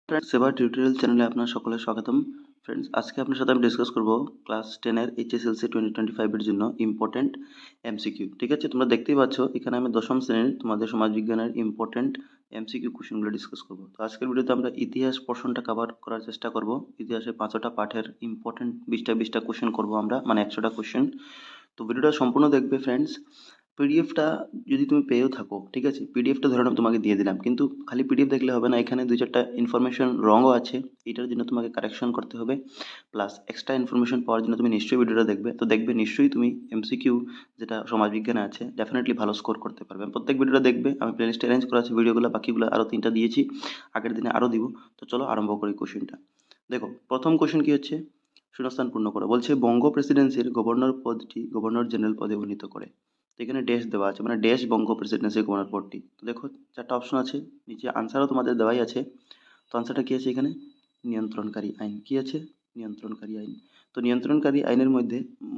Friends, সেবা tutorial চ্যানেলে আপনার সকলের স্বাগতম। ফ্রেন্ডস, আজকে আপনার সাথে আমি ডিসকাস করব ক্লাস 10 এইচএসএলসি 2025 এর জন্য ইম্পর্টেন্ট এমসিকিউ। ঠিক আছে, তোমরা দেখতেই পাচ্ছ এখানে আমি দশম শ্রেণীর তোমাদের সমাজবিজ্ঞানের ইম্পর্টেন্ট এমসিকিউ কোশ্চেনগুলো ডিসকাস করব। তো আজকের ভিডিওতে আমরা ইতিহাস পোর্শনটা কভার করার চেষ্টা করব। ইতিহাসের 5টা পাঠের ইম্পর্টেন্ট 20টা কোশ্চেন করব আমরা, মানে 100টা কোশ্চেন। তো ভিডিওটা সম্পূর্ণ দেখবে ফ্রেন্ডস। পিডিএফটা যদি তুমি পেয়েও থাকো, ঠিক আছে, পিডিএফটা ধরে নাও তোমাকে দিয়ে দিলাম, কিন্তু খালি পিডিএফ দেখলে হবে না, এখানে 2-4টা ইনফরমেশন রঙও আছে, এটার জন্য তোমাকে কারেকশন করতে হবে। প্লাস এক্সট্রা ইনফরমেশন পাওয়ার জন্য তুমি নিশ্চয়ই ভিডিওটা দেখবে। তো দেখবে নিশ্চয়ই তুমি এমসিকিউ যেটা সমাজবিজ্ঞানে আছে ডেফিনেটলি ভালো স্কোর করতে পারবে। প্রত্যেক ভিডিওটা দেখবে, আমি প্লেলিস্টে অ্যারেঞ্জ করা আছে ভিডিওগুলো, বাকিগুলো আরও 3টা দিয়েছি, আগের দিনে আরও দিব। তো চলো আরম্ভ করি কোশ্চেনটা। দেখো, প্রথম কোশ্চেন কি হচ্ছে, শূন্যস্থান পূর্ণ করো। বলছে বঙ্গ প্রেসিডেন্সির গভর্নর পদটি গভর্নর জেনারেল পদে উন্নীত করে। তো এখানে ড্যাশ দেওয়া আছে, মানে ড্যাশ বঙ্গ প্রেসিডেন্সির গভর্নর পদটি। তো দেখো 4টা অপশন আছে, নিচে আনসারও তোমাদের দেওয়াই আছে। তো আনসারটা কি আছে এখানে, নিয়ন্ত্রণকারী আইন। কি আছে, নিয়ন্ত্রণকারী আইন। তো নিয়ন্ত্রণকারী আইনের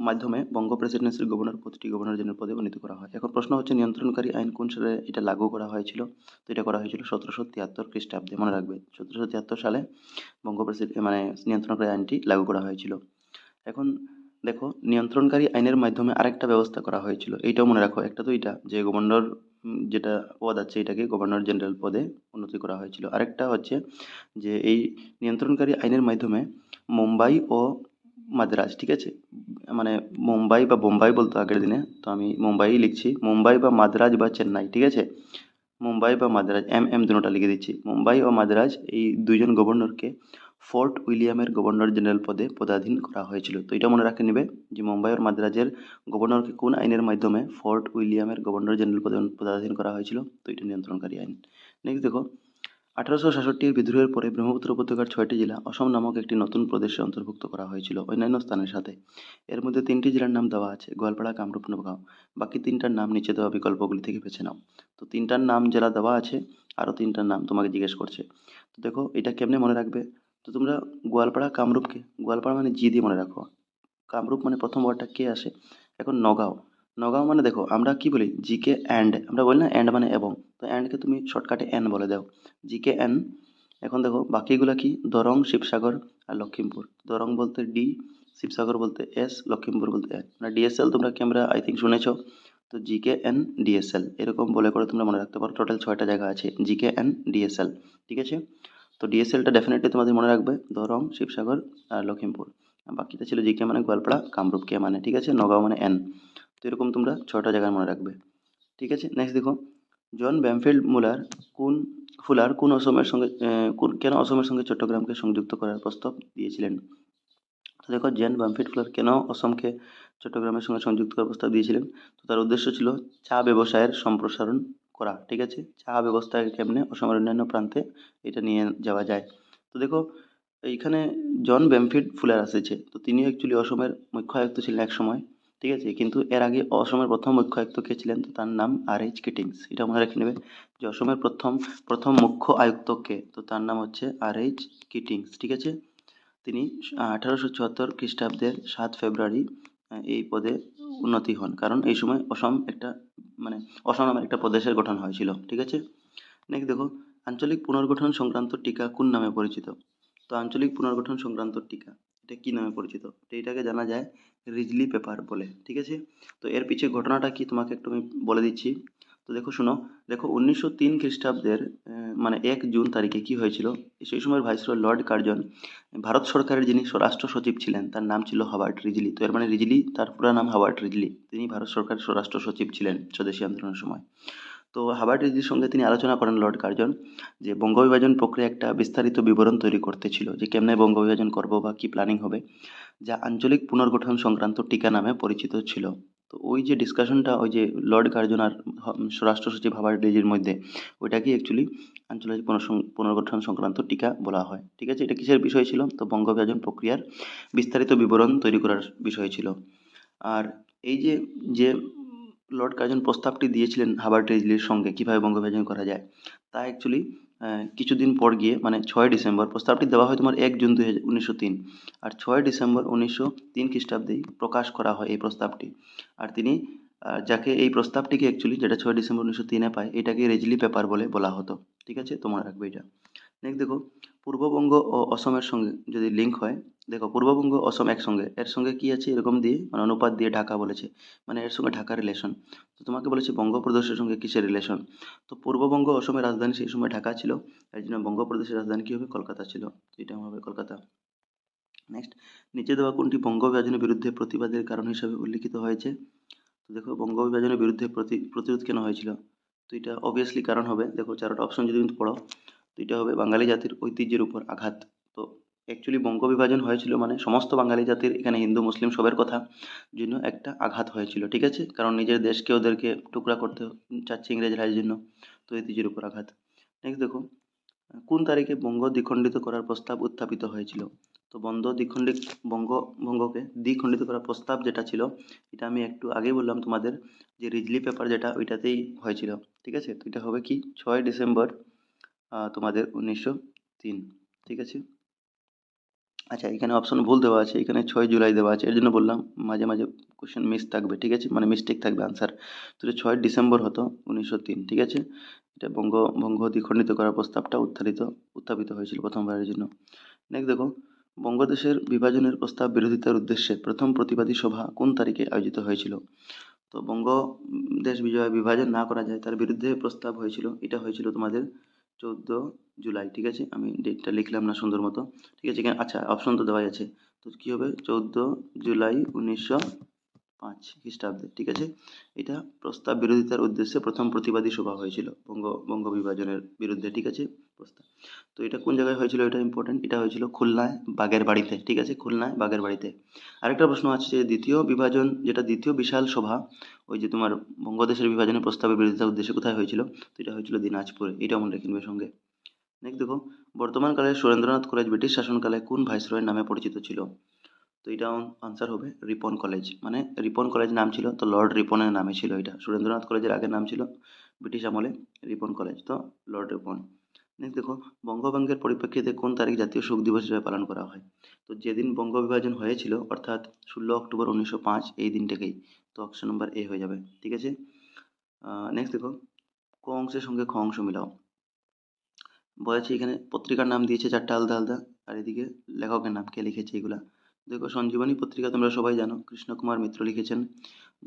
মাধ্যমে বঙ্গ প্রেসিডেন্সির গভর্নর পদটি গভর্নর জেনারেল পদে উন্নীত করা হয়। এখন প্রশ্ন হচ্ছে নিয়ন্ত্রণকারী আইন কোন সালে এটা লাগু করা হয়েছিল। তো এটা করা হয়েছিল 1773 খ্রিস্টাব্দে, মনে রাখবে 1773 সালে বঙ্গ প্রেসিডেন্ট মানে নিয়ন্ত্রণকারী আইনটি লাগু করা হয়েছিল। এখন দেখো, নিয়ন্ত্রণকারী আইনের মাধ্যমে আরেকটা ব্যবস্থা করা হয়েছিল, এইটাও মনে রাখো। একটা তো এটা যে গভর্নর যেটা পদ আছে এটাকে গভর্নর জেনারেল পদে উন্নতি করা হয়েছিল। আরেকটা হচ্ছে যে এই নিয়ন্ত্রণকারী আইনের মাধ্যমে মুম্বাই ও মাদ্রাজ, ঠিক আছে, মানে মুম্বাই বা বোম্বাই বলতো আগের দিনে, তো আমি মুম্বাই লিখছি, মুম্বাই বা মাদ্রাজ বা চেন্নাই, ঠিক আছে, মুম্বাই বা মাদ্রাজ, দুটোটা লিখে দিচ্ছি, মুম্বাই ও মাদ্রাজ, এই দুইজন গভর্নরকে ফোর্ট উইলিয়ামের গভর্নর জেনারেল পদে পদাধীন করা হয়েছিল। তো এটা মনে রাখে নেবে যে মুম্বাই ও মাদ্রাজের গভর্নরকে কোন আইনের মাধ্যমে ফোর্ট উইলিয়ামের গভর্নর জেনারেল পদে পদাধীন করা হয়েছিল। তো এটা নিয়ন্ত্রণকারী আইন। নেক্সট দেখো, 1866 বিদ্রোহের পরে ব্রহ্মপুত্র উপত্যকার 6টি জেলা অসম নামক একটি নতুন প্রদেশে অন্তর্ভুক্ত করা হয়েছিল অন্যান্য স্থানের সাথে। এর মধ্যে 3টি জেলার নাম দেওয়া আছে, গোয়ালপাড়া, কামরূপ, নওগাঁ। বাকি 3টার নাম নিচে দেওয়া বিকল্পগুলি থেকে বেছে নাও। তো 3টার নাম জেলা দেওয়া আছে, আরও 3টার নাম তোমাকে জিজ্ঞেস করছে। তো দেখো এটা কেমনে মনে রাখবে। তো তোমরা গোয়ালপাড়া কামরূপকে, গোয়ালপাড়া মানে জি দিয়ে মনে রাখো, কামরূপ মানে প্রথম ওয়ার্ডটা কে আসে। এখন নগাঁও, নগাঁও মানে দেখো আমরা কি বলি, জিকে অ্যান্ড, আমরা বলি না অ্যান্ড মানে এবং, তো অ্যান্ডকে তুমি শর্টকাটে এন বলে দাও, জিকে এন। এখন দেখো বাকিগুলা কি, দরং, শিবসাগর আর লক্ষিমপুর। দরং বলতে ডি, শিবসাগর বলতে এস, লক্ষিমপুর বলতে এন, মানে ডিএসএল তোমরা কি আমরা আই থিঙ্ক শুনেছো। তো জিকে এন ডিএসএল এরকম বলে করে তোমরা মনে রাখতে পারো। টোটাল 6টা জায়গা আছে জিকে এন ডিএসএল, ঠিক আছে। তো ডিএসএলটা ডেফিনেটলি তোমাদের মনে রাখবে, দরং, শিবসাগর আর লক্ষিমপুর। আর বাকিটা ছিল জিকে মানে গোয়ালপাড়া, কামরূপ কে মানে, ঠিক আছে, নগাঁও মানে এন। তো এরকম তোমরা 6টা জায়গায় মনে রাখবে, ঠিক আছে। নেক্সট দেখো, জন ব্যামফিল্ড কোন কোন অসমের সঙ্গে কেন অসমের সঙ্গে চট্টগ্রামকে সংযুক্ত করার প্রস্তাব দিয়েছিলেন। তো দেখো, জন ব্যামফিল্ড ফুলার কেন অসমকে চট্টগ্রামের সঙ্গে সংযুক্ত করার প্রস্তাব দিয়েছিলেন। তো তার উদ্দেশ্য ছিল চা ব্যবসায়ের সম্প্রসারণ করা, ঠিক আছে, চা ব্যবস্থাকে কেমনে অসমের অন্যান্য প্রান্তে এটা নিয়ে যাওয়া যায়। তো দেখো এইখানে জন ব্যামফিল্ড ফুলার এসেছে, তো তিনি অ্যাকচুয়ালি অসমের মুখ্য আয়ুক্ত ছিলেন এক সময়, ঠিক আছে, কিন্তু এর আগে অসমের প্রথম মুখ্য আয়ুক্ত কে ছিলেন, তো তার নাম আর.এইচ. কিটিংস। এটা মনে রেখে নেবে যে অসমের প্রথম প্রথম মুখ্য আয়ুক্ত কে, তো তার নাম হচ্ছে আর.এইচ. কিটিংস, ঠিক আছে। তিনি 1874 খ্রিস্টাব্দের 7 ফেব্রুয়ারি এই পদে উন্নতি হন, কারণ এই সময় অসম একটা মানে অসম নামের একটা প্রদেশের গঠন হয়েছিল, ঠিক আছে। নেক্সট দেখো, আঞ্চলিক পুনর্গঠন সংক্রান্ত টিকা কোন নামে পরিচিত। তো আঞ্চলিক পুনর্গঠন সংক্রান্ত টিকা এটা কি নামে পরিচিত, তো এটাকে জানা যায় রিজলি পেপার বলে, ঠিক আছে। তো এর পিছে ঘটনাটা কি তোমাকে একটু আমি বলে দিচ্ছি। তো দেখো শোনো, দেখো 1903 খ্রিস্টাব্দের মানে 1 জুন তারিখে কি হয়েছিল, সেই সময় ভাইসরয় লর্ড কার্জন ভারত সরকারের যিনি স্বরাষ্ট্র সচিব ছিলেন তার নাম ছিল হাবার্ট রিজলি। তো এর মানে রিজলি তার পুরো নাম হাবার্ট রিজলি, তিনি ভারত সরকারের স্বরাষ্ট্র সচিব ছিলেন স্বদেশী আন্দোলনের সময়। তো হাবার্ট রিজলির সঙ্গে তিনি আলোচনা করেন লর্ড কার্জন, যে বঙ্গবিভাজন প্রক্রিয়া একটা বিস্তারিত বিবরণ তৈরি করতে ছিল, যে কেমনে বঙ্গবিভাজন করবো বা কি প্ল্যানিং হবে, যা আঞ্চলিক পুনর্গঠন সংক্রান্ত টিকা নামে পরিচিত ছিল। তো ওই যে ডিসকাশনটা ওই যে লর্ড কার্জন আর স্বরাষ্ট্র সচিব হাবার্ট রিজলির মধ্যে, ওইটাকে অ্যাকচুয়ালি আঞ্চলিক পুনর্গঠন সংক্রান্ত টিকা বলা হয়, ঠিক আছে। এটা কিসের বিষয় ছিল, তো বঙ্গবিভাজন প্রক্রিয়ার বিস্তারিত বিবরণ তৈরি করার বিষয় ছিল। আর এই যে যে লর্ড কার্জন প্রস্তাবটি দিয়েছিলেন হাবার্ট রিজলির সঙ্গে কিভাবে বঙ্গবিভাজন করা যায়, তা অ্যাকচুয়ালি কিছুদিন পর গিয়ে মানে 6 ডিসেম্বর প্রস্তাবটি দেওয়া হয় তোমার 1 জুন 1903, আর 6 ডিসেম্বর 1903 খ্রিস্টাব্দেই প্রকাশ করা হয় এই প্রস্তাবটি। আর তিনি যাকে এই প্রস্তাবটিকে অ্যাকচুয়ালি যেটা 6 ডিসেম্বর 1903-এ পায় এটাকে রেজলি পেপার বলে বলা হতো, ঠিক আছে, তোমরা রাখবে এটা। নেক্সট দেখো, পূর্ববঙ্গ ও অসমের সঙ্গে যদি লিঙ্ক হয়, দেখো পূর্ববঙ্গ অসম একসঙ্গে, এর সঙ্গে কি আছে এরকম দিয়ে মানে অনুপাত দিয়ে ঢাকা বলেছে, মানে এর সঙ্গে ঢাকা রিলেশন। তো তোমাকে বলেছে বঙ্গপ্রদেশের সঙ্গে কিসের রিলেশন, তো পূর্ববঙ্গ অসমের রাজধানী সেই সময় ঢাকা ছিল, এর জন্য বঙ্গপ্রদেশের রাজধানী কি হবে, কলকাতা ছিল, তো এটা হবে কলকাতা। নেক্সট, নিচে দেওয়া কোনটি বঙ্গ বিভাজনের বিরুদ্ধে প্রতিবাদের কারণ হিসেবে উল্লিখিত হয়েছে, তো দেখো বঙ্গ বিভাজনের বিরুদ্ধে প্রতিরোধ কেন হয়েছিল, তো এটা অবভিয়াসলি কারণ হবে, দেখো চারটা অপশন যদি তুমি পড়ো, তো এটা হবে বাঙালি জাতির ঐতিহ্যের উপর আঘাত। তো অ্যাকচুয়ালি বঙ্গ বিভাজন হয়েছিল মানে সমস্ত বাঙালি জাতির, এখানে হিন্দু মুসলিম সবের কথা জন্য একটা আঘাত হয়েছিল, ঠিক আছে, কারণ নিজের দেশকে ওদেরকে টুকরা করতে চাচ্ছে ইংরেজরা, এর জন্য। তো ঐতিহ্যের উপর আঘাত। নেক্সট দেখো, কোন তারিখে বঙ্গ দ্বিখণ্ডিত করার প্রস্তাব উত্থাপিত হয়েছিল, তো বঙ্গকে দ্বিখণ্ডিত করার প্রস্তাব যেটা ছিল, এটা আমি একটু আগেই বললাম তোমাদের, যে রিজলি পেপার যেটা ওইটাতেই হয়েছিল, ঠিক আছে, তো এটা হবে কি 6 ডিসেম্বর তোমাদের 1903, ঠিক আছে। আচ্ছা, এখানে অপশন ভুল দেওয়া আছে, এখানে 6 জুলাই দেওয়া আছে, এর জন্য বললাম মাঝে মাঝে কোশ্চেন মিস থাকবে, ঠিক আছে, মানে মিস্টেক থাকবে আনসার। তো এটা 6 ডিসেম্বর হতো 1903, ঠিক আছে। এটা বঙ্গ দ্বিখণ্ডিত করার প্রস্তাবটা উত্থাপিত হয়েছিল প্রথমবারের জন্য। নেক্সট দেখো, বঙ্গদেশের বিভাজনের প্রস্তাব বিরোধিতার উদ্দেশ্যে প্রথম প্রতিবাদী সভা কোন তারিখে আয়োজিত হয়েছিল, তো দেশ বিভাজন না করা যায় তার বিরুদ্ধে প্রস্তাব হয়েছিল, এটা হয়েছিল তোমাদের 14 জুলাই, ঠিক আছে, আমি ডেটটা লিখলাম না সুন্দর মতো, ঠিক আছে, এখানে আচ্ছা অপশন তো দেওয়াই আছে, তো কি হবে 14 জুলাই 1905 খ্রিস্টাব্দে, ঠিক আছে। এটা প্রস্তাব বিরোধিতার উদ্দেশ্যে প্রথম প্রতিবাদী সভা হয়েছিল বঙ্গ বিভাজনের বিরুদ্ধে, ঠিক আছে, প্রস্তাব। তো এটা কোন জায়গায় হয়েছিল, এটা ইম্পর্টেন্ট, এটা হয়েছিল খুলনায় বাগের বাড়িতে, ঠিক আছে, খুলনায় বাগের বাড়িতে। আরেকটা প্রশ্ন আছে যে দ্বিতীয় বিভাজন, যেটা দ্বিতীয় বিশাল সভা, ওই যে তোমার বঙ্গদেশের বিভাজনের প্রস্তাবের বিরোধিতার উদ্দেশ্যে কোথায় হয়েছিল, তো এটা হয়েছিল দিনাজপুরে, এটা মনে রেখে নেবে সঙ্গে। নেক্সট দেখো, বর্তমানকালে সুরেন্দ্রনাথ কলেজ ব্রিটিশ শাসনকালে কোন ভাইসরয়ের নামে পরিচিত ছিল, তো এটা আনসার হবে রিপন কলেজ, মানে রিপন কলেজ নাম ছিল, তো লর্ড রিপনের নামে ছিল এটা, সুরেন্দ্রনাথ কলেজের আগের নাম ছিল ব্রিটিশ আমলে রিপন কলেজ, তো লর্ড রিপন। নেক্সট দেখো, বঙ্গভঙ্গের পরিপ্রেক্ষিতে কোন তারিখ জাতীয় শোক দিবস হিসেবে পালন করা হয়, তো যেদিন বঙ্গ বিভাজন হয়েছিল অর্থাৎ 16 অক্টোবর 1905 এই দিনটাকেই, তো অপশন নম্বর এ হয়ে যাবে, ঠিক আছে। নেক্সট দেখো, ক অংশের সঙ্গে খ অংশ মিলাও, বলেছে এখানে পত্রিকার নাম দিয়েছে চারটা আলাদা আলাদা, আর এদিকে লেখকের নাম কে লিখেছে এগুলা। দেখো, সঞ্জীবনী পত্রিকা তোমরা সবাই জানো কৃষ্ণকুমার মিত্র লিখেছেন,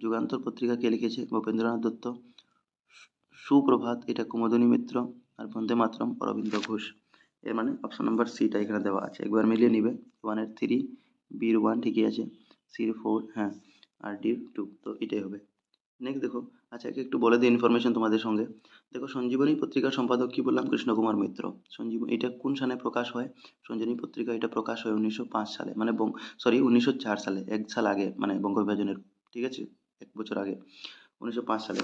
যুগান্তর পত্রিকা কে লিখেছে, ভূপেন্দ্রনাথ দত্ত, সুপ্রভাত এটা কুমুদিনী মিত্র, আর বন্দে মাতরম অরবিন্দ ঘোষ। এর মানে অপশন নাম্বার সিটা এখানে দেওয়া আছে, একবার মিলিয়ে নিবে, 1-এর 3, বির 1 ঠিকই আছে, সির 4, হ্যাঁ, আর ডির 2, তো এটাই হবে। নেক্সট দেখো, আচ্ছা একে একটু বলে দিই ইনফরমেশন তোমাদের সঙ্গে। দেখো, সঞ্জীবনী পত্রিকার সম্পাদক কি বললাম, কৃষ্ণকুমার মিত্র। সঞ্জীবনী এটা কোন সালে প্রকাশ হয়, সঞ্জীবনী পত্রিকা এটা প্রকাশ হয় 1905 সালে, মানে 1904 সালে, 1 সাল আগে, মানে বঙ্গ বিভাজনের, ঠিক আছে, 1 বছর আগে, 1905 সালে।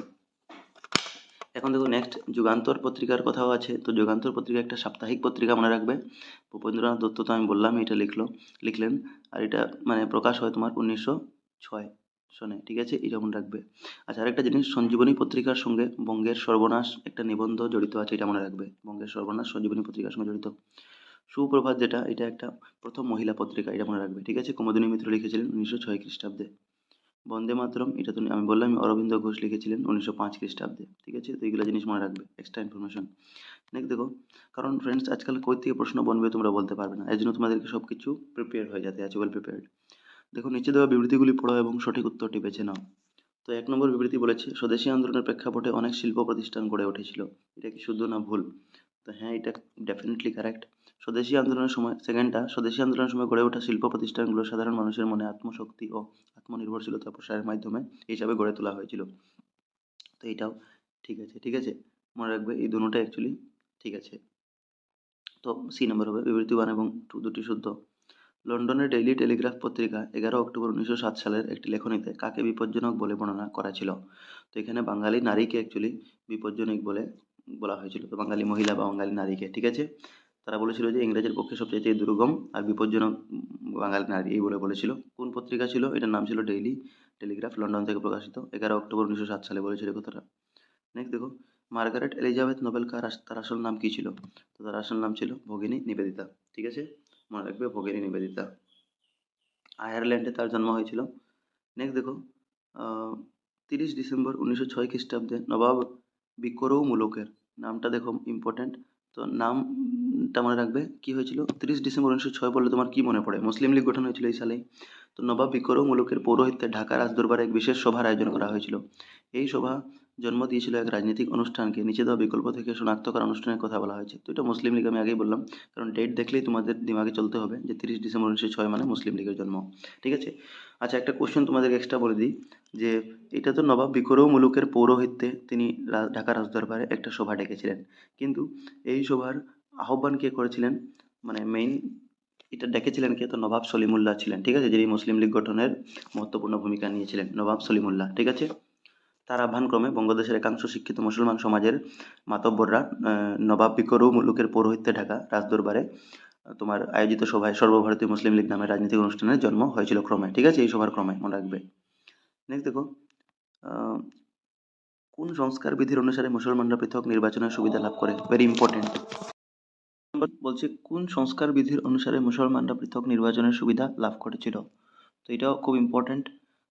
এখন দেখো নেক্সট, যুগান্তর পত্রিকার কথাও আছে, তো যুগান্তর পত্রিকা একটা সাপ্তাহিক পত্রিকা, মনে রাখবে। ভূপেন্দ্রনাথ দত্ত তো আমি বললাম এটা লিখলেন, আর এটা মানে প্রকাশ হয় তোমার 1906 সনে, ঠিক আছে, এটা মনে রাখবে। আচ্ছা, আরেকটা জিনিস, সঞ্জীবনী পত্রিকার সঙ্গে বঙ্গের সর্বনাশ একটা নিবন্ধ জড়িত আছে, এটা মনে রাখবে, বঙ্গের সর্বনাশ সঞ্জীবনী পত্রিকার সঙ্গে জড়িত। সুপ্রভাত যেটা, এটা একটা প্রথম মহিলা পত্রিকা, এটা মনে রাখবে, ঠিক আছে, কুমুদিনী মিত্র লিখেছিলেন 1906 খ্রিস্টাব্দে। বন্দে মাতরম এটা তো আমি বললাম, অরবিন্দ ঘোষ লিখেছিলেন 1905 খ্রিস্টাব্দে, ঠিক আছে, তো এইগুলো জিনিস মনে রাখবে, এক্সট্রা ইনফরমেশন। নেক্সট দেখো, কারণ ফ্রেন্ডস আজকাল কই থেকে প্রশ্ন বনবে তোমরা বলতে পারবে না, এর জন্য তোমাদেরকে সব কিছু প্রিপেয়ার হয়ে যেতে আছে, ওয়েল প্রিপেয়ার্ড। দেখো, নিচে দেওয়া বিবৃতিগুলি পড়ো এবং সঠিক উত্তরটি বেছে নাও। তো 1 নম্বর বিবৃতি বলেছে স্বদেশী আন্দোলনের প্রেক্ষাপটে অনেক শিল্প প্রতিষ্ঠান গড়ে উঠেছিল, এটা কি শুদ্ধ না ভুল, তো হ্যাঁ, এটা ডেফিনেটলি কারেক্ট। স্বদেশী আন্দোলনের সময়, সেকেন্ডটা, স্বদেশী আন্দোলনের সময় গড়ে ওঠা শিল্প প্রতিষ্ঠানগুলো সাধারণ মানুষের মনে আত্মশক্তি ও আত্মনির্ভরশীলতা প্রসারের মাধ্যমে হিসাবে গড়ে তোলা হয়েছিল, তো এটাও ঠিক আছে, ঠিক আছে, মনে রাখবে এই দুটোটা অ্যাকচুয়ালি ঠিক আছে। তো সি নাম্বার হবে, বিবৃতি 1 এবং 2 দুটি শুদ্ধ। লন্ডনের ডেইলি টেলিগ্রাফ পত্রিকা 11 অক্টোবর 1907 সালের একটি লেখনীতে কাকে বিপজ্জনক বলে বর্ণনা করা ছিল, তো এখানে বাঙালি নারীকে অ্যাকচুয়ালি বিপজ্জনক বলে বলা হয়েছিল, তো বাঙালি মহিলা বা বাঙালি নারীকে, ঠিক আছে। তারা বলেছিল যে ইংরেজের পক্ষে সবচাইতে দুর্গম আর বিপজ্জনক বাঙালি নারী, এই বলে বলেছিল। কোন পত্রিকা ছিল, এটার নাম ছিল ডেইলি টেলিগ্রাফ, লন্ডন থেকে প্রকাশিত, 11 অক্টোবর 1907 সালে বলেছিল এই কথাটা। নেক্সট দেখো, মার্গারেট এলিজাবেথ নোবেল তার আসল নাম কি ছিল, তো তার আসল নাম ছিল ভগিনী নিবেদিতা, ঠিক আছে, মনে রাখবে ভগিনী নিবেদিতা। আয়ারল্যান্ডে তার জন্ম হয়েছিল। নেক্সট দেখো, 30 ডিসেম্বর 1906 খ্রিস্টাব্দে নবাব বিক্রমউল্লাখের নামটা দেখো ইম্পর্ট্যান্ট, তো নামটা মনে রাখবে। কি হয়েছিল 30 ডিসেম্বর 1906 বললে তোমার কি মনে পড়ে? মুসলিম লীগ গঠন হয়েছিল এই সালেই। তো নবাব বিক্রম মুলুকের পৌরোহিত্যে ঢাকা রাজদরবারে এক বিশেষ সভার আয়োজন করা হয়েছিল। এই সভা জন্ম দিয়েছিল এক রাজনৈতিক অনুষ্ঠানকে নিচে দেওয়া বিকল্প থেকে শনাক্ত করা অনুষ্ঠানের কথা বলা হয়েছে। তো এটা মুসলিম লীগ আমি আগেই বললাম, কারণ ডেট দেখলেই তোমাদের দিমাগে চলতে হবে যে 30 ডিসেম্বর 1906 মানে মুসলিম লীগের জন্ম। ঠিক আছে। আচ্ছা, একটা কোশ্চেন তোমাদেরকে এক্সট্রা বলে দিই যে এটা তো নবাব বিক্রম মুলুকের পৌরোহিত্যে তিনি ঢাকা রাজদরবারে একটা সভা ডেকেছিলেন, কিন্তু এই সভার আহ্বান কে করেছিলেন, মানে মেইন এটা ডেকেছিলেন কে? তো নবাব সলিমুল্লাহ ছিলেন। ঠিক আছে, যিনি মুসলিম লীগ গঠনের মহত্বপূর্ণ ভূমিকা নিয়েছিলেন, নবাব সলিমুল্লাহ। ঠিক আছে। তার আহ্বানক্রমে বঙ্গদেশের একাংশ শিক্ষিত মুসলমান সমাজের মাতব্বররা নবাব বিকরু মুলুকের পৌরোহিত্যে ঢাকা রাজদরবারে তোমার আয়োজিত সভায় সর্বভারতীয় মুসলিম লীগ নামে রাজনৈতিক অনুষ্ঠানের জন্ম হয়েছিল ক্রমে। ঠিক আছে, এই সভার ক্রমে মনে রাখবে। নেক্সট দেখো, আহ, কোন সংস্কার বিধির অনুসারে মুসলমানরা পৃথক নির্বাচনের সুবিধা লাভ করে? Very important. বলছে কোন সংস্কার বিধির অনুসারে মুসলমানরা পৃথক নির্বাচনের সুবিধা লাভ করেছিল? তো এটাও খুব ইম্পর্টেন্ট।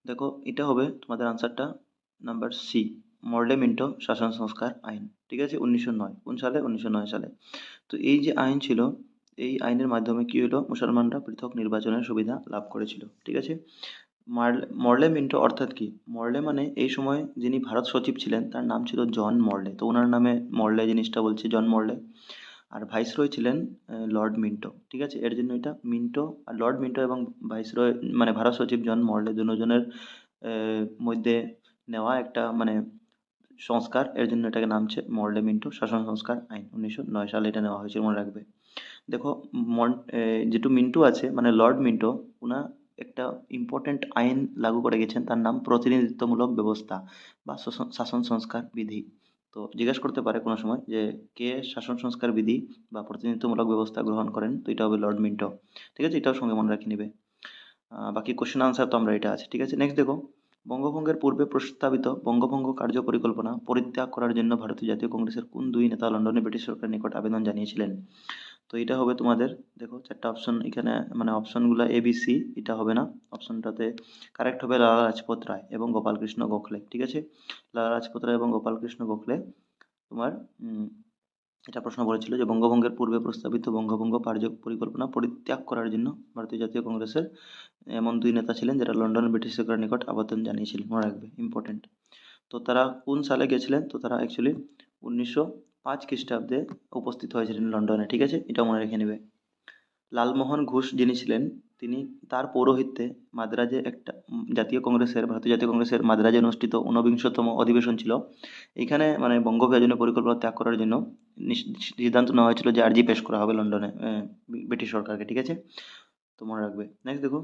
দেখো, এটা হবে তোমাদের আনসারটা নাম্বার সি, মর্লে মিন্টো শাসন সংস্কার আইন। ঠিক আছে, 1909। কোন সালে? 1909 সালে। তো এই যে আইন ছিল, এই আইনের মাধ্যমে কি হলো, মুসলমানরা পৃথক নির্বাচনের সুবিধা লাভ করেছিল। ঠিক আছে। মর্লে মিন্টো অর্থাৎ কি? মর্লে মানে এই সময় যিনি ভারত সচিব ছিলেন তার নাম ছিল জন মর্লে, তো ওনার নামে মর্লে জিনিসটা বলছে, জন মর্লে। আর ভাইসরয় ছিলেন লর্ড মিন্টো। ঠিক আছে, এর জন্য এটা মিন্টো আর লর্ড মিন্টো এবং ভাইসরয় মানে ভারত সচিব জন মর্লে দুজনের মধ্যে নেওয়া একটা মানে সংস্কার, এর জন্য এটাকে নামছে মর্লে মিন্টো শাসন সংস্কার আইন। 1909 সালে এটা নেওয়া হয়েছিল, মনে রাখবে। দেখো, যেটু মিন্টু আছে মানে লর্ড মিন্টো, উনা একটা ইম্পর্টেন্ট আইন লাগু করে গেছেন, তার নাম প্রতিনিধিত্বমূলক ব্যবস্থা বা শাসন সংস্কার বিধি। তো জিজ্ঞেস করতে পারে কোনো সময় যে কে শাসন সংস্কার বিধি বা প্রতিনিধিত্বমূলক ব্যবস্থা গ্রহণ করেন, তো এটা হবে লর্ড মিন্টো। ঠিক আছে, এটাও সঙ্গে মনে রাখি নিবে। বাকি কোশ্চেন আনসার তো আমরা এটা আছে। ঠিক আছে, নেক্সট দেখো, বঙ্গভঙ্গের পূর্বে প্রস্তাবিত বঙ্গভঙ্গ কার্য পরিকল্পনা পরিত্যাগ করার জন্য ভারতীয় জাতীয় কংগ্রেসের কোন দুই নেতা লন্ডনে ব্রিটিশ সরকারের নিকট আবেদন জানিয়েছিলেন? তো এটা হবে তোমাদের, দেখো চারটা অপশন এখানে, মানে অপশনগুলো এ বি সি, এটা হবে না। অপশনটাতে কারেক্ট হবে লালা লাজপত রায় এবং গোপালকৃষ্ণ গোখলে। ঠিক আছে, লালা লাজপত রায় এবং গোপালকৃষ্ণ গোখলে তোমার এটা প্রশ্ন করেছিল যে বঙ্গভঙ্গের পূর্বে প্রস্তাবিত বঙ্গভঙ্গ কার্য পরিকল্পনা পরিত্যাগ করার জন্য ভারতীয় জাতীয় কংগ্রেসের এমন দুই নেতা ছিলেন যারা লন্ডন ব্রিটিশ সরকারের নিকট আবেদন জানিয়েছিলেন, মনে রাখবে, ইম্পর্টেন্ট। তো তারা কোন সালে গেছিলেন? তো তারা অ্যাকচুয়ালি 1905 খ্রিস্টাব্দে উপস্থিত হয়েছিলেন লন্ডনে। ঠিক আছে, এটা মনে রেখে নেবে। লালমোহন ঘোষ যিনি ছিলেন, তিনি তার পৌরোহিত্যে মাদ্রাজে একটা ভারতীয় জাতীয় কংগ্রেসের মাদ্রাজে অনুষ্ঠিত ঊনবিংশতম অধিবেশন ছিল। এইখানে মানে বঙ্গ বিভাজনের পরিকল্পনা ত্যাগ করার জন্য সিদ্ধান্ত নেওয়া হয়েছিল যে আর্জি পেশ করা হবে লন্ডনে ব্রিটিশ সরকারকে। ঠিক আছে, তো মনে রাখবে। নেক্সট দেখো,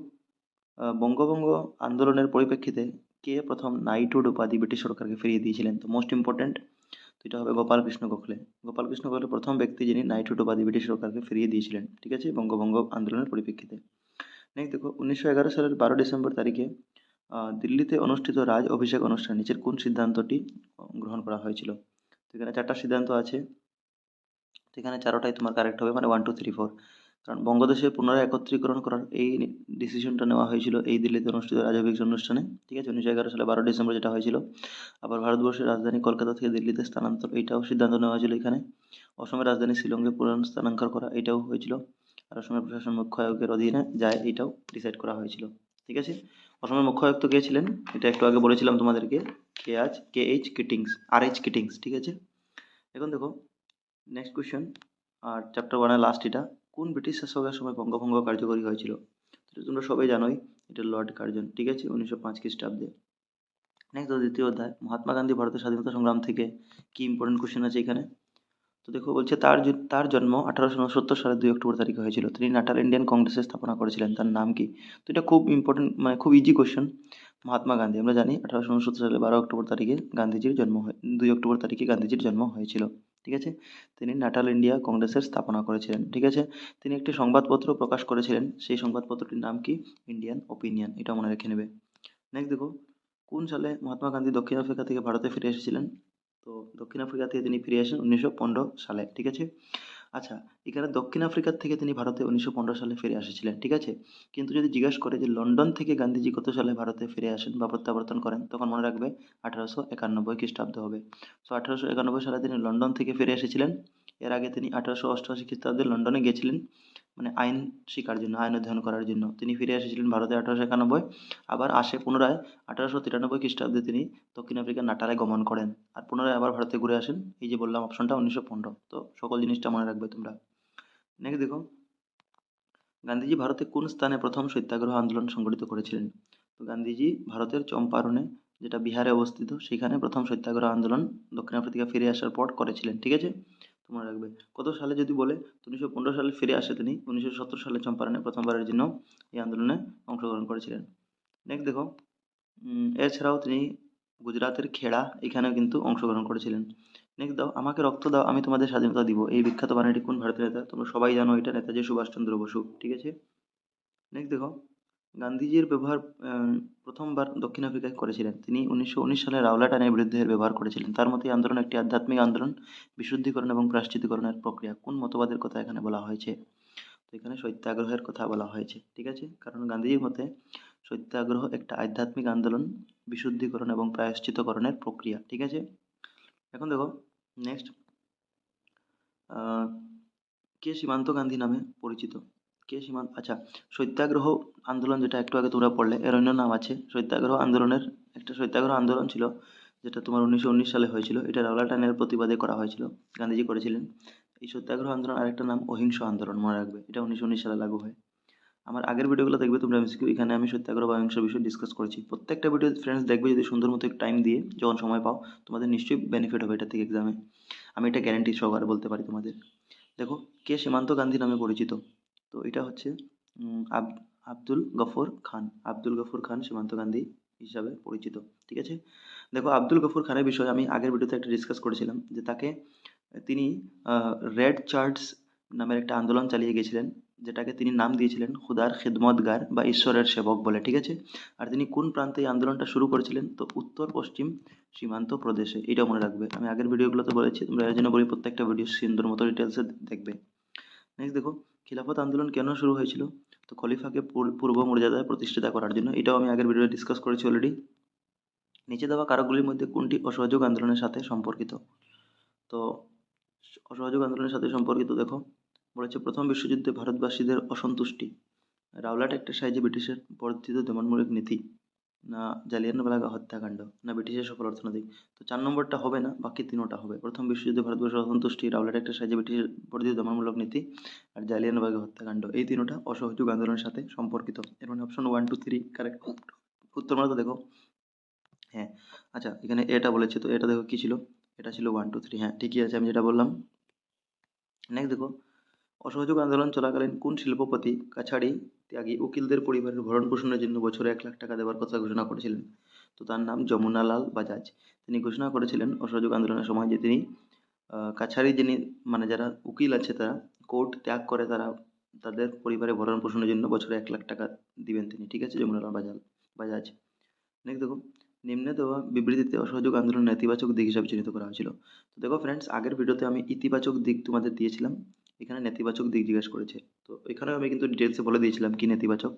বঙ্গভঙ্গ আন্দোলনের পরিপ্রেক্ষিতে কে প্রথম নাইটহুড উপাধি ব্রিটিশ সরকারকে ফিরিয়ে দিয়েছিলেন? তো মোস্ট ইম্পর্টেন্ট, তো এটা হবে গোপালকৃষ্ণ গোখলে। গোপালকৃষ্ণ গোখলে প্রথম ব্যক্তি যিনি নাইটহুড উপাধি ব্রিটিশ সরকারকে ফিরিয়ে দিয়েছিলেন। ঠিক আছে, বঙ্গভঙ্গ আন্দোলনের পরিপ্রেক্ষিতে। নেক্সট দেখো, 1911 সালের 12 ডিসেম্বর তারিখে দিল্লিতে অনুষ্ঠিত রাজ অভিষেক অনুষ্ঠান নিচের কোন সিদ্ধান্তটি গ্রহণ করা হয়েছিল? তো এখানে চারটা সিদ্ধান্ত আছে, তো এখানে চারোটাই তোমার কারেক্ট হবে, মানে 1 2 3 4। কারণ বঙ্গদেশে পুনরায় একত্রীকরণ করার এই ডিসিশনটা নেওয়া হয়েছিল এই দিল্লিতে অনুষ্ঠিত রাজনৈতিক অনুষ্ঠানে। ঠিক আছে, 1911 সালে 12 ডিসেম্বর যেটা হয়েছিল। আবার ভারতবর্ষের রাজধানী কলকাতা থেকে দিল্লিতে স্থানান্তর, এইটাও সিদ্ধান্ত নেওয়া হয়েছিল এখানে। অসমের রাজধানী শিলংয়ে স্থানান্তর করা, এটাও হয়েছিল। আর অসমের প্রশাসন মুখ্য আয়ুক্তের অধীনে যায়, এটাও ডিসাইড করা হয়েছিল। ঠিক আছে, অসমের মুখ্য আয়ুক্ত কে ছিলেন? এটা একটু আগে বলেছিলাম তোমাদেরকে, KH কিটিংস, RH কিটিংস। ঠিক আছে, এখন দেখো নেক্সট কোয়েশ্চেন, আর চ্যাপ্টার 1 এর লাস্ট এটা, কোন ব্রিটিশ শাসকের সময় বঙ্গভঙ্গ কার্যকরী হয়েছিল? এটা তোমরা সবাই জানোই, এটা লর্ড কার্জন। ঠিক আছে, 1905 খ্রিস্টাব্দে। নেক্সট দ্বিতীয় অধ্যায়, মহাত্মা গান্ধী ভারতের স্বাধীনতা সংগ্রাম থেকে, কি ইম্পর্টেন্ট কোশ্চেন আছে এখানে। তো দেখো বলছে তার জন্ম 1869 সালের 2 অক্টোবর তারিখে হয়েছিল। তিনি নাটাল ইন্ডিয়ান কংগ্রেসের স্থাপনা করেছিলেন, তার নাম কি? তো এটা খুব ইম্পর্টেন্ট, মানে খুব ইজি কোশ্চেন। মহাত্মা গান্ধী আমরা জানি 1869 সালে 12 অক্টোবর তারিখে গান্ধীজির জন্ম হয়, 2 অক্টোবর তারিখে গান্ধীজির জন্ম হয়েছিল। ঠিক আছে, তিনি নাটাল ইন্ডিয়া কংগ্রেসের স্থাপনা করেছিলেন। ঠিক আছে, তিনি একটি সংবাদপত্র প্রকাশ করেছিলেন, সেই সংবাদপত্রটির নাম কি? ইন্ডিয়ান ওপিনিয়ন, এটা মনে রেখে নেবে। নেক্সট দেখো, কোন সালে মহাত্মা গান্ধী দক্ষিণ আফ্রিকা থেকে ভারতে ফিরে এসেছিলেন? তো দক্ষিণ আফ্রিকা থেকে তিনি ফিরে আসেন 1915 সালে। ঠিক আছে, আচ্ছা, এখানে দক্ষিণ আফ্রিকা থেকে তিনি ভারতে 1915 সালে ফিরে এসেছিলেন। ঠিক আছে, কিন্তু যদি জিজ্ঞাসা করে যে লন্ডন থেকে গান্ধীজি কত সালে ভারতে ফিরে আসেন বা প্রত্যাবর্তন করেন, তখন মনে রাখবে 1891 খ্রিস্টাব্দ হবে। তো 1891 সালে তিনি লন্ডন থেকে ফিরে এসেছিলেন এর আগে তিনি 1888 খ্রিস্টাব্দে লন্ডনে গিয়েছিলেন মানে আইন শিখার জন্য, আইন অধ্যয়ন করার জন্য। তিনি ফিরে এসেছিলেন ভারতে 1891, আবার আসে পুনরায় 1893 খ্রিস্টাব্দে তিনি দক্ষিণ আফ্রিকার নাটালে গমন করেন, আর পুনরায় আবার ভারতে ঘুরে আসেন। এই যে বললাম অপশনটা 1915। তো সকল জিনিসটা মনে রাখবে তোমরা। নেক্সট দেখো, গান্ধীজি ভারতে কোন স্থানে প্রথম সত্যাগ্রহ আন্দোলন সংগঠিত করেছিলেন? তো গান্ধীজি ভারতের চম্পারণে, যেটা বিহারে অবস্থিত, সেখানে প্রথম সত্যাগ্রহ আন্দোলন দক্ষিণ আফ্রিকা ফিরে আসার পর করেছিলেন। ঠিক আছে, তোমরা রাখবে। কত সালে যদি বলে, তো 1915 সালে ফিরে আসে তিনি। 1917 সালে চম্পারণে প্রথমবারের জন্য এই আন্দোলনে অংশগ্রহণ করেছিলেন। নেক্সট দেখো, এছাড়াও তিনি গুজরাতের খেড়া এখানেও কিন্তু অংশগ্রহণ করেছিলেন। নেক্সট দাও, আমাকে রক্ত দাও আমি তোমাদের স্বাধীনতা দিব, এই বিখ্যাত বাণীটি কোন ভারতীয় নেতা? তোমরা সবাই জানো, এটা নেতাজি সুভাষচন্দ্র বসু। ঠিক আছে, নেক্সট দেখো, গান্ধীজির ব্যবহার প্রথমবার দক্ষিণ আফ্রিকায় করেছিলেন। তিনি 1919 সালে রাওলাট আইনের বিরুদ্ধে এর ব্যবহার করেছিলেন। তার মতে এই আন্দোলন একটি আধ্যাত্মিক আন্দোলন, বিশুদ্ধিকরণ এবং প্রায়শ্চিত্তকরণের প্রক্রিয়া। কোন মতবাদের কথা এখানে বলা হয়েছে? তো এখানে সত্যাগ্রহের কথা বলা হয়েছে। ঠিক আছে, কারণ গান্ধীজির মতে সত্যাগ্রহ একটা আধ্যাত্মিক আন্দোলন, বিশুদ্ধিকরণ এবং প্রায়শ্চিত্তকরণের প্রক্রিয়া। ঠিক আছে, এখন দেখো নেক্সট, কে সীমান্ত গান্ধী নামে পরিচিত? কে সীমান্ত, আচ্ছা, সত্যাগ্রহ আন্দোলন যেটা একটু আগে তোমরা পড়লে, এর অন্য নাম আছে। সত্যাগ্রহ আন্দোলনের একটা সত্যাগ্রহ আন্দোলন ছিল, যেটা তোমার 1919 সালে হয়েছিল। এটা রাওলাট আইনের প্রতিবাদে করা হয়েছিল, গান্ধীজি করেছিলেন। এই সত্যাগ্রহ আন্দোলন আরেকটা নাম অহিংস আন্দোলন, মনে রাখবে। এটা 1919 সালে লাগু হয়। আমার আগের ভিডিওগুলো দেখবে তোমরা এমসিকিউ, এখানে আমি সত্যাগ্রহ বা অহিংস বিষয় ডিসকাস করেছি। প্রত্যেকটা ভিডিও ফ্রেন্ডস দেখবে, যদি সুন্দর মতো টাইম দিয়ে যখন সময় পাও, তোমাদের নিশ্চয়ই বেনিফিট হবে এটা থেকে এক্সামে। আমি এটা গ্যারান্টি সহকারে বলতে পারি তোমাদের। দেখো, কে সীমান্ত গান্ধী নামে পরিচিত? তো এটা হচ্ছে আব্দুল গফর খান। আব্দুল গফর খান সীমান্ত গান্ধী হিসাবে পরিচিত। ঠিক আছে, দেখো আব্দুল গফর খানের বিষয়ে আমি আগের ভিডিওতে একটা ডিসকাস করেছিলাম, যে তাকে তিনি রেড চার্টস নামের একটা আন্দোলন চালিয়ে গেছিলেন, যেটাকে তিনি নাম দিয়েছিলেন খুদার খিদমতগার বা ঈশ্বরের সেবক বলে। ঠিক আছে, আর তিনি কোন প্রান্তে এই আন্দোলনটা শুরু করেছিলেন? তো উত্তর পশ্চিম সীমান্ত প্রদেশে। এটা মনে রাখবে, আমি আগের ভিডিওগুলোতে বলেছি, তোমরা এর জন্য বলি প্রত্যেকটা ভিডিও সুন্দর মতো ডিটেলসে দেখবে। নেক্সট দেখো, খিলাফত আন্দোলন কেন শুরু হয়েছিল? তো খলিফাকে পূর্ব মর্যাদায় প্রতিষ্ঠিত করার জন্য। এটাও আমি আগের ভিডিওতে ডিসকাস করেছি অলরেডি। নিচে দেওয়া কারকগুলির মধ্যে কোনটি অসহযোগ আন্দোলনের সাথে সম্পর্কিত? তো অসহযোগ আন্দোলনের সাথে সম্পর্কিত দেখো, বলেছে প্রথম বিশ্বযুদ্ধে ভারতবাসীদের অসন্তুষ্টি, রাওলাট একটা সাহায্যে ব্রিটিশের বর্ধিত দমনমূলক নীতি, না জালিয়ানওয়ালাবাগ হত্যাকাণ্ড, না ব্রিটিশের সফল অর্থনৈতিক। তো 4 নম্বরটা হবে না, বাকি তিনোটা হবে। প্রথম বিশ্বযুদ্ধে ভারতবর্ষের অসন্তুষ্টি, রাওলাট একটা সাহায্যে ব্রিটিশের বর্ধিত দমনমূলক নীতি, আর জালিয়ানওয়ালাবাগ হত্যাকাণ্ড। এই তিনোটা অসহযোগ আন্দোলনের সাথে সম্পর্কিত। এর মানে অপশন 1 2 3 কারেক্ট উত্তর। মানে তো দেখো, হ্যাঁ, আচ্ছা, এখানে এটা বলেছে, তো এটা দেখো কি ছিল? এটা ছিল 1 2 3। হ্যাঁ, ঠিকই আছে, আমি যেটা বললাম। নেক্সট দেখো, অসহযোগ আন্দোলন চলাকালীন কোন শিল্পপতি কাছাড়ি ত্যাগী উকিলদের পরিবারের ভরণ পোষণের জন্য বছরে 1 লাখ টাকা দেওয়ার কথা ঘোষণা করেছিলেন? তো তার নাম যমুনালাল বাজাজ। তিনি ঘোষণা করেছিলেন অসহযোগ আন্দোলনের সময় যে তিনি কাছারি যিনি মানে যারা উকিল আছে, তারা কোর্ট ত্যাগ করে, তারা তাদের পরিবারের ভরণ পোষণের জন্য বছরে 1 লাখ টাকা দিবেন তিনি। ঠিক আছে, যমুনালাল বাজাজ। নেক্সট দেখো, নিম্নে দেওয়া বিবৃতিতে অসহযোগ আন্দোলনের নেতিবাচক দিক হিসাবে চিহ্নিত করা হয়েছিল। তো দেখো ফ্রেন্ডস, আগের ভিডিওতে আমি ইতিবাচক দিক তোমাদের দিয়েছিলাম, এখানে নেতিবাচক দিক জিজ্ঞেস করেছে। তো এখানেও আমি কিন্তু ডিটেলসে বলে দিয়েছিলাম কি নেতিবাচক।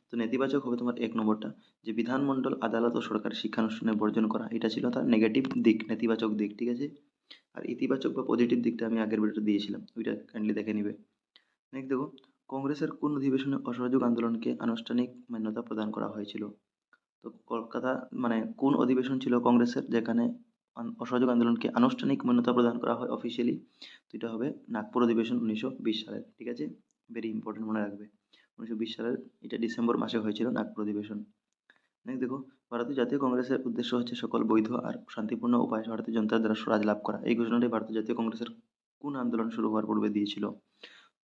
তো নেতিবাচক হবে তোমার 1 নম্বরটা, যে বিধানমণ্ডল, আদালত ও সরকারি শিক্ষানুষ্ঠানে বর্জন করা, এটা ছিল তার নেগেটিভ দিক, নেতিবাচক দিক। ঠিক আছে, আর ইতিবাচক বা পজিটিভ দিকটা আমি আগের ভিডিওতে দিয়েছিলাম, ওইটা কাইন্ডলি দেখে নিবে। নেক্সট দেখো, কংগ্রেসের কোন অধিবেশনে অসহযোগ আন্দোলনকে আনুষ্ঠানিক মান্যতা প্রদান করা হয়েছিল? তো কলকাতা মানে কোন অধিবেশন ছিল কংগ্রেসের, যেখানে অসহযোগ আন্দোলনকে আনুষ্ঠানিক মান্যতা প্রদান করা হয় অফিসিয়ালি? তো এটা হবে নাগপুর অধিবেশন 1920 সালের। ঠিক আছে, ভেরি ইম্পর্টেন্ট, মনে রাখবে। 1920 সালের এটা ডিসেম্বর মাসে হয়েছিল নাগপুর অধিবেশন। নেক্সট দেখো, ভারতীয় জাতীয় কংগ্রেসের উদ্দেশ্য হচ্ছে সকল বৈধ আর শান্তিপূর্ণ উপায়ে ভারতীয় জনতার দ্বারা স্বরাজ লাভ করা। এই ঘোষণাটি ভারতীয় জাতীয় কংগ্রেসের কোন আন্দোলন শুরু হওয়ার পূর্বে দিয়েছিল?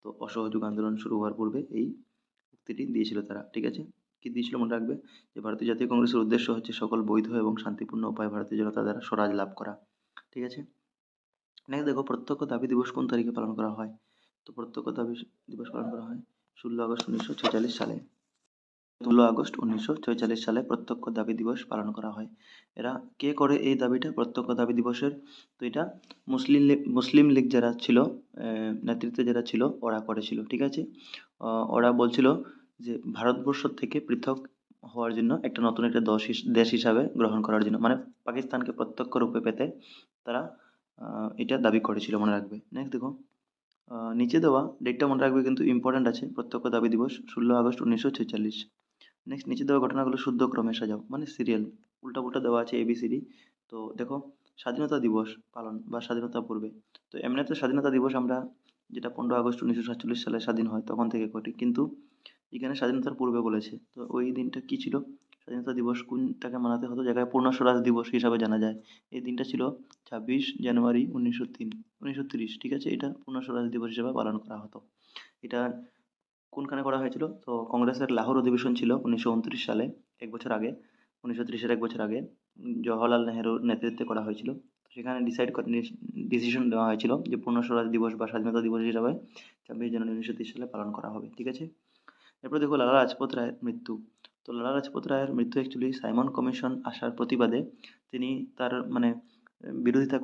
তো অসহযোগ আন্দোলন শুরু হওয়ার পূর্বে এই উক্তিটি দিয়েছিল তারা। ঠিক আছে, কি দিয়েছিল মনে রাখবে, যে ভারতীয় জাতীয় কংগ্রেসের উদ্দেশ্য হচ্ছে সকল বৈধ এবং শান্তিপূর্ণ উপায়ে ভারতীয় জনতা দ্বারা স্বরাজ লাভ করা। ঠিক আছে, নেক্সট দেখো, প্রত্যক্ষ দাবি দিবস কোন তারিখে পালন করা হয়? তো প্রত্যক্ষ দাবি দিবস পালন করা হয় 16 আগস্ট 1946 সালে। 16 আগস্ট 1946 সালে প্রত্যক্ষ দাবি দিবস পালন করা হয়। এরা কে করে এই দাবিটা প্রত্যক্ষ দাবি দিবসের? তো এটা মুসলিম লীগ যারা ছিল, নেতৃত্বে যারা ছিল, ওরা করেছিল। ঠিক আছে, ওরা বলছিল যে ভারতবর্ষ থেকে পৃথক হওয়ার জন্য একটা নতুন একটা দেশ হিসাবে গ্রহণ করার জন্য, মানে পাকিস্তানকে প্রত্যক্ষ রূপে পেতে তারা এটা দাবি করেছিল, মনে রাখবে। নেক্সট দেখো, নিচে দেওয়া ডেটটা মনে রাখবে, কিন্তু ইম্পর্ট্যান্ট আছে। প্রত্যক্ষ দাবি দিবস 16 আগস্ট 1946। নেক্সট নিচে দেওয়া ঘটনাগুলো শুদ্ধ ক্রমে সাজাও, মানে সিরিয়াল উল্টা পুল্টা দেওয়া আছে ABCD। তো দেখো, স্বাধীনতা দিবস পালন বা স্বাধীনতা পূর্বে, তো এমনিতে স্বাধীনতা দিবস আমরা যেটা 15 আগস্ট 1947 সালে স্বাধীন হয় তখন থেকে করি, কিন্তু এখানে স্বাধীনতার পূর্বে বলেছে। তো ওই দিনটা কি ছিল, স্বাধীনতা দিবস কোনটাকে মানাতে হতো, জায়গায় পূর্ণ স্বরাজ দিবস হিসাবে জানা যায়। এই দিনটা ছিল 26 জানুয়ারি 1930, ঠিক আছে। এটা পূর্ণ স্বরাজ দিবস হিসেবে পালন করা হতো। এটা কোনখানে করা হয়েছিল, তো কংগ্রেসের লাহোর অধিবেশন ছিল 1929 সালে, এক বছর আগে, 1930-এর এক বছর আগে জওহরলাল নেহেরুর নেতৃত্বে করা হয়েছিল। তো সেখানে ডিসিশন দেওয়া হয়েছিল যে পূর্ণ স্বরাজ দিবস বা স্বাধীনতা দিবস হিসাবে 26 জানুয়ারি 1930 সালে পালন করা হবে, ঠিক আছে। এরপর দেখো লালা লাজপত রায়ের মৃত্যু। তো লালা লাজপত রায়ের মৃত্যু অ্যাকচুয়ালি সাইমন কমিশন আসার প্রতিবাদে তিনি তার মানে বিরোধিতা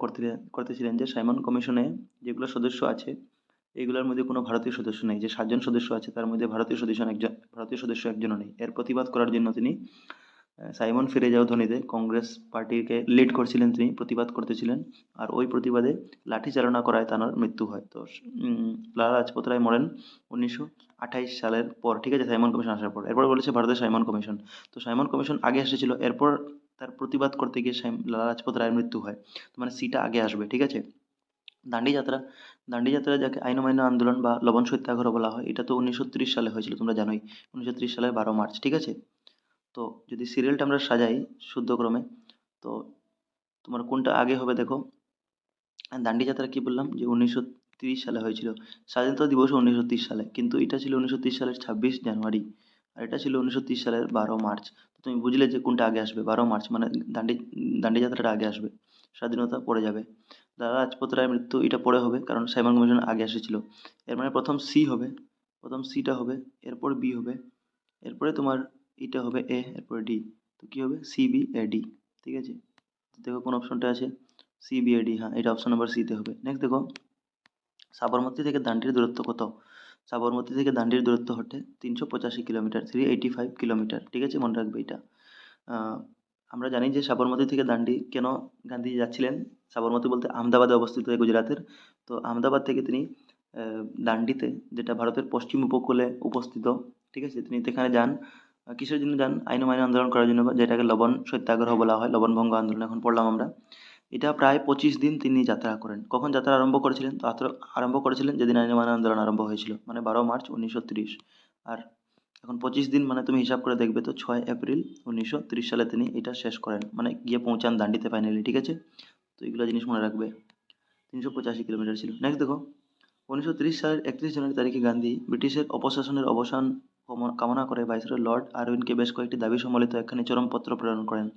করতেছিলেন যে সাইমন কমিশনে যেগুলো সদস্য আছে এগুলোর মধ্যে কোনো ভারতীয় সদস্য নেই, যে 7জন সদস্য আছে তার মধ্যে ভারতীয় সদস্য একজনও নেই। এর প্রতিবাদ করার জন্য তিনি সাইমন ফিরে যাও ধ্বনিতে কংগ্রেস পার্টিকে লিড করছিলেন, তিনি প্রতিবাদ করতেছিলেন। আর ওই প্রতিবাদে লাঠি চালনা করায় তার মৃত্যু হয়। তো লালা লাজপত রায় মরেন 1928 সালের পর, ঠিক আছে, সাইমন কমিশন আসার পর। এরপর বলেছে ভারতের সাইমন কমিশন। তো সাইমন কমিশন আগে এসেছিল, এরপর তার প্রতিবাদ করতে গিয়ে লালা লাজপত রায়ের মৃত্যু হয়। তো মানে সিটা আগে আসবে, ঠিক আছে। দান্ডি যাত্রা, দান্ডি যাত্রা যাকে আইন অমান্য আন্দোলন বা লবণ সত্যাগ্রহ বলা হয়, এটা তো 1930 সালে হয়েছিল, তোমরা জানোই। 1930 সালের 12 মার্চ, ঠিক আছে। তো যদি সিরিয়ালটা আমরা সাজাই শুদ্ধ ক্রমে, তো তোমার কোনটা আগে হবে দেখো। দান্ডি যাত্রা কি বললাম যে 1930 সালে হয়েছিল, স্বাধীনতা দিবস 1930 সালে, কিন্তু এটা ছিল 1930 সালের 26 জানুয়ারি, আর এটা ছিল 1930 সালের 12 মার্চ। তো তুমি বুঝলে যে কোনটা আগে আসবে, 12 মার্চ মানে দান্ডি দান্ডি যাত্রাটা আগে আসবে, স্বাধীনতা পড়ে যাবে। লালা লাজপত রায়ের মৃত্যু এটা পরে হবে, কারণ সাইমন কমিশন আগে এসেছিল। এর মানে প্রথম সি হবে, প্রথম সিটা হবে, এরপর বি হবে, এরপরে তোমার এটা হবে এ, এরপরে ডি। তো কি হবে, CBAD, ঠিক আছে। তো দেখো কোন অপশনটা আছে, CBAD, হ্যাঁ এটা অপশন নাম্বার সিতে হবে। নেক্সট দেখো, সাবরমতী থেকে দান্ডির দূরত্ব কত। সাবরমতী থেকে দান্ডির দূরত্ব হচ্ছে 385 কিলোমিটার, 385 কিলোমিটার, ঠিক আছে, মনে রাখবে এটা। আহ, আমরা জানি যে সাবরমতী থেকে দান্ডি কেন গান্ধীজি যাচ্ছিলেন। সাবরমতী বলতে আহমেদাবাদে অবস্থিত, গুজরাতের। তো আহমেদাবাদ থেকে তিনি দান্ডিতে, যেটা ভারতের পশ্চিম উপকূলে উপস্থিত, ঠিক আছে, তিনি সেখানে যান। কিসের জন্য যান, আইন অমান্য আন্দোলন করার জন্য, বা যেটাকে লবণ সত্যাগ্রহ বলা হয়, লবণ ভঙ্গ আন্দোলন এখন পড়লাম আমরা। এটা প্রায় 25 দিন তিনি যাত্রা করেন। কখন যাত্রা আরম্ভ করেছিলেন, তো আরম্ভ করেছিলেন যেদিন আইন অমান্য আন্দোলন আরম্ভ হয়েছিল, মানে 12 মার্চ 1930। আর এখন 25 দিন মানে তুমি হিসাব করে দেখবে, তো 6 এপ্রিল 1930 সালে তিনি এটা শেষ করেন, মানে গিয়ে পৌঁছান দান্ডিতে ফাইনালি, ঠিক আছে। তো এগুলো জিনিস মনে রাখবে। 385 কিলোমিটার ছিল। নেক্সট দেখো, 1930 সালের 31 জানুয়ারি তারিখে গান্ধী ব্রিটিশের অপশাসনের অবসান কামনা করে ভাইসরয় লর্ড আরউইনকে বেশ কয়েকটি দাবি সম্বলিত একখানি চরমপত্র প্রেরণ করেন।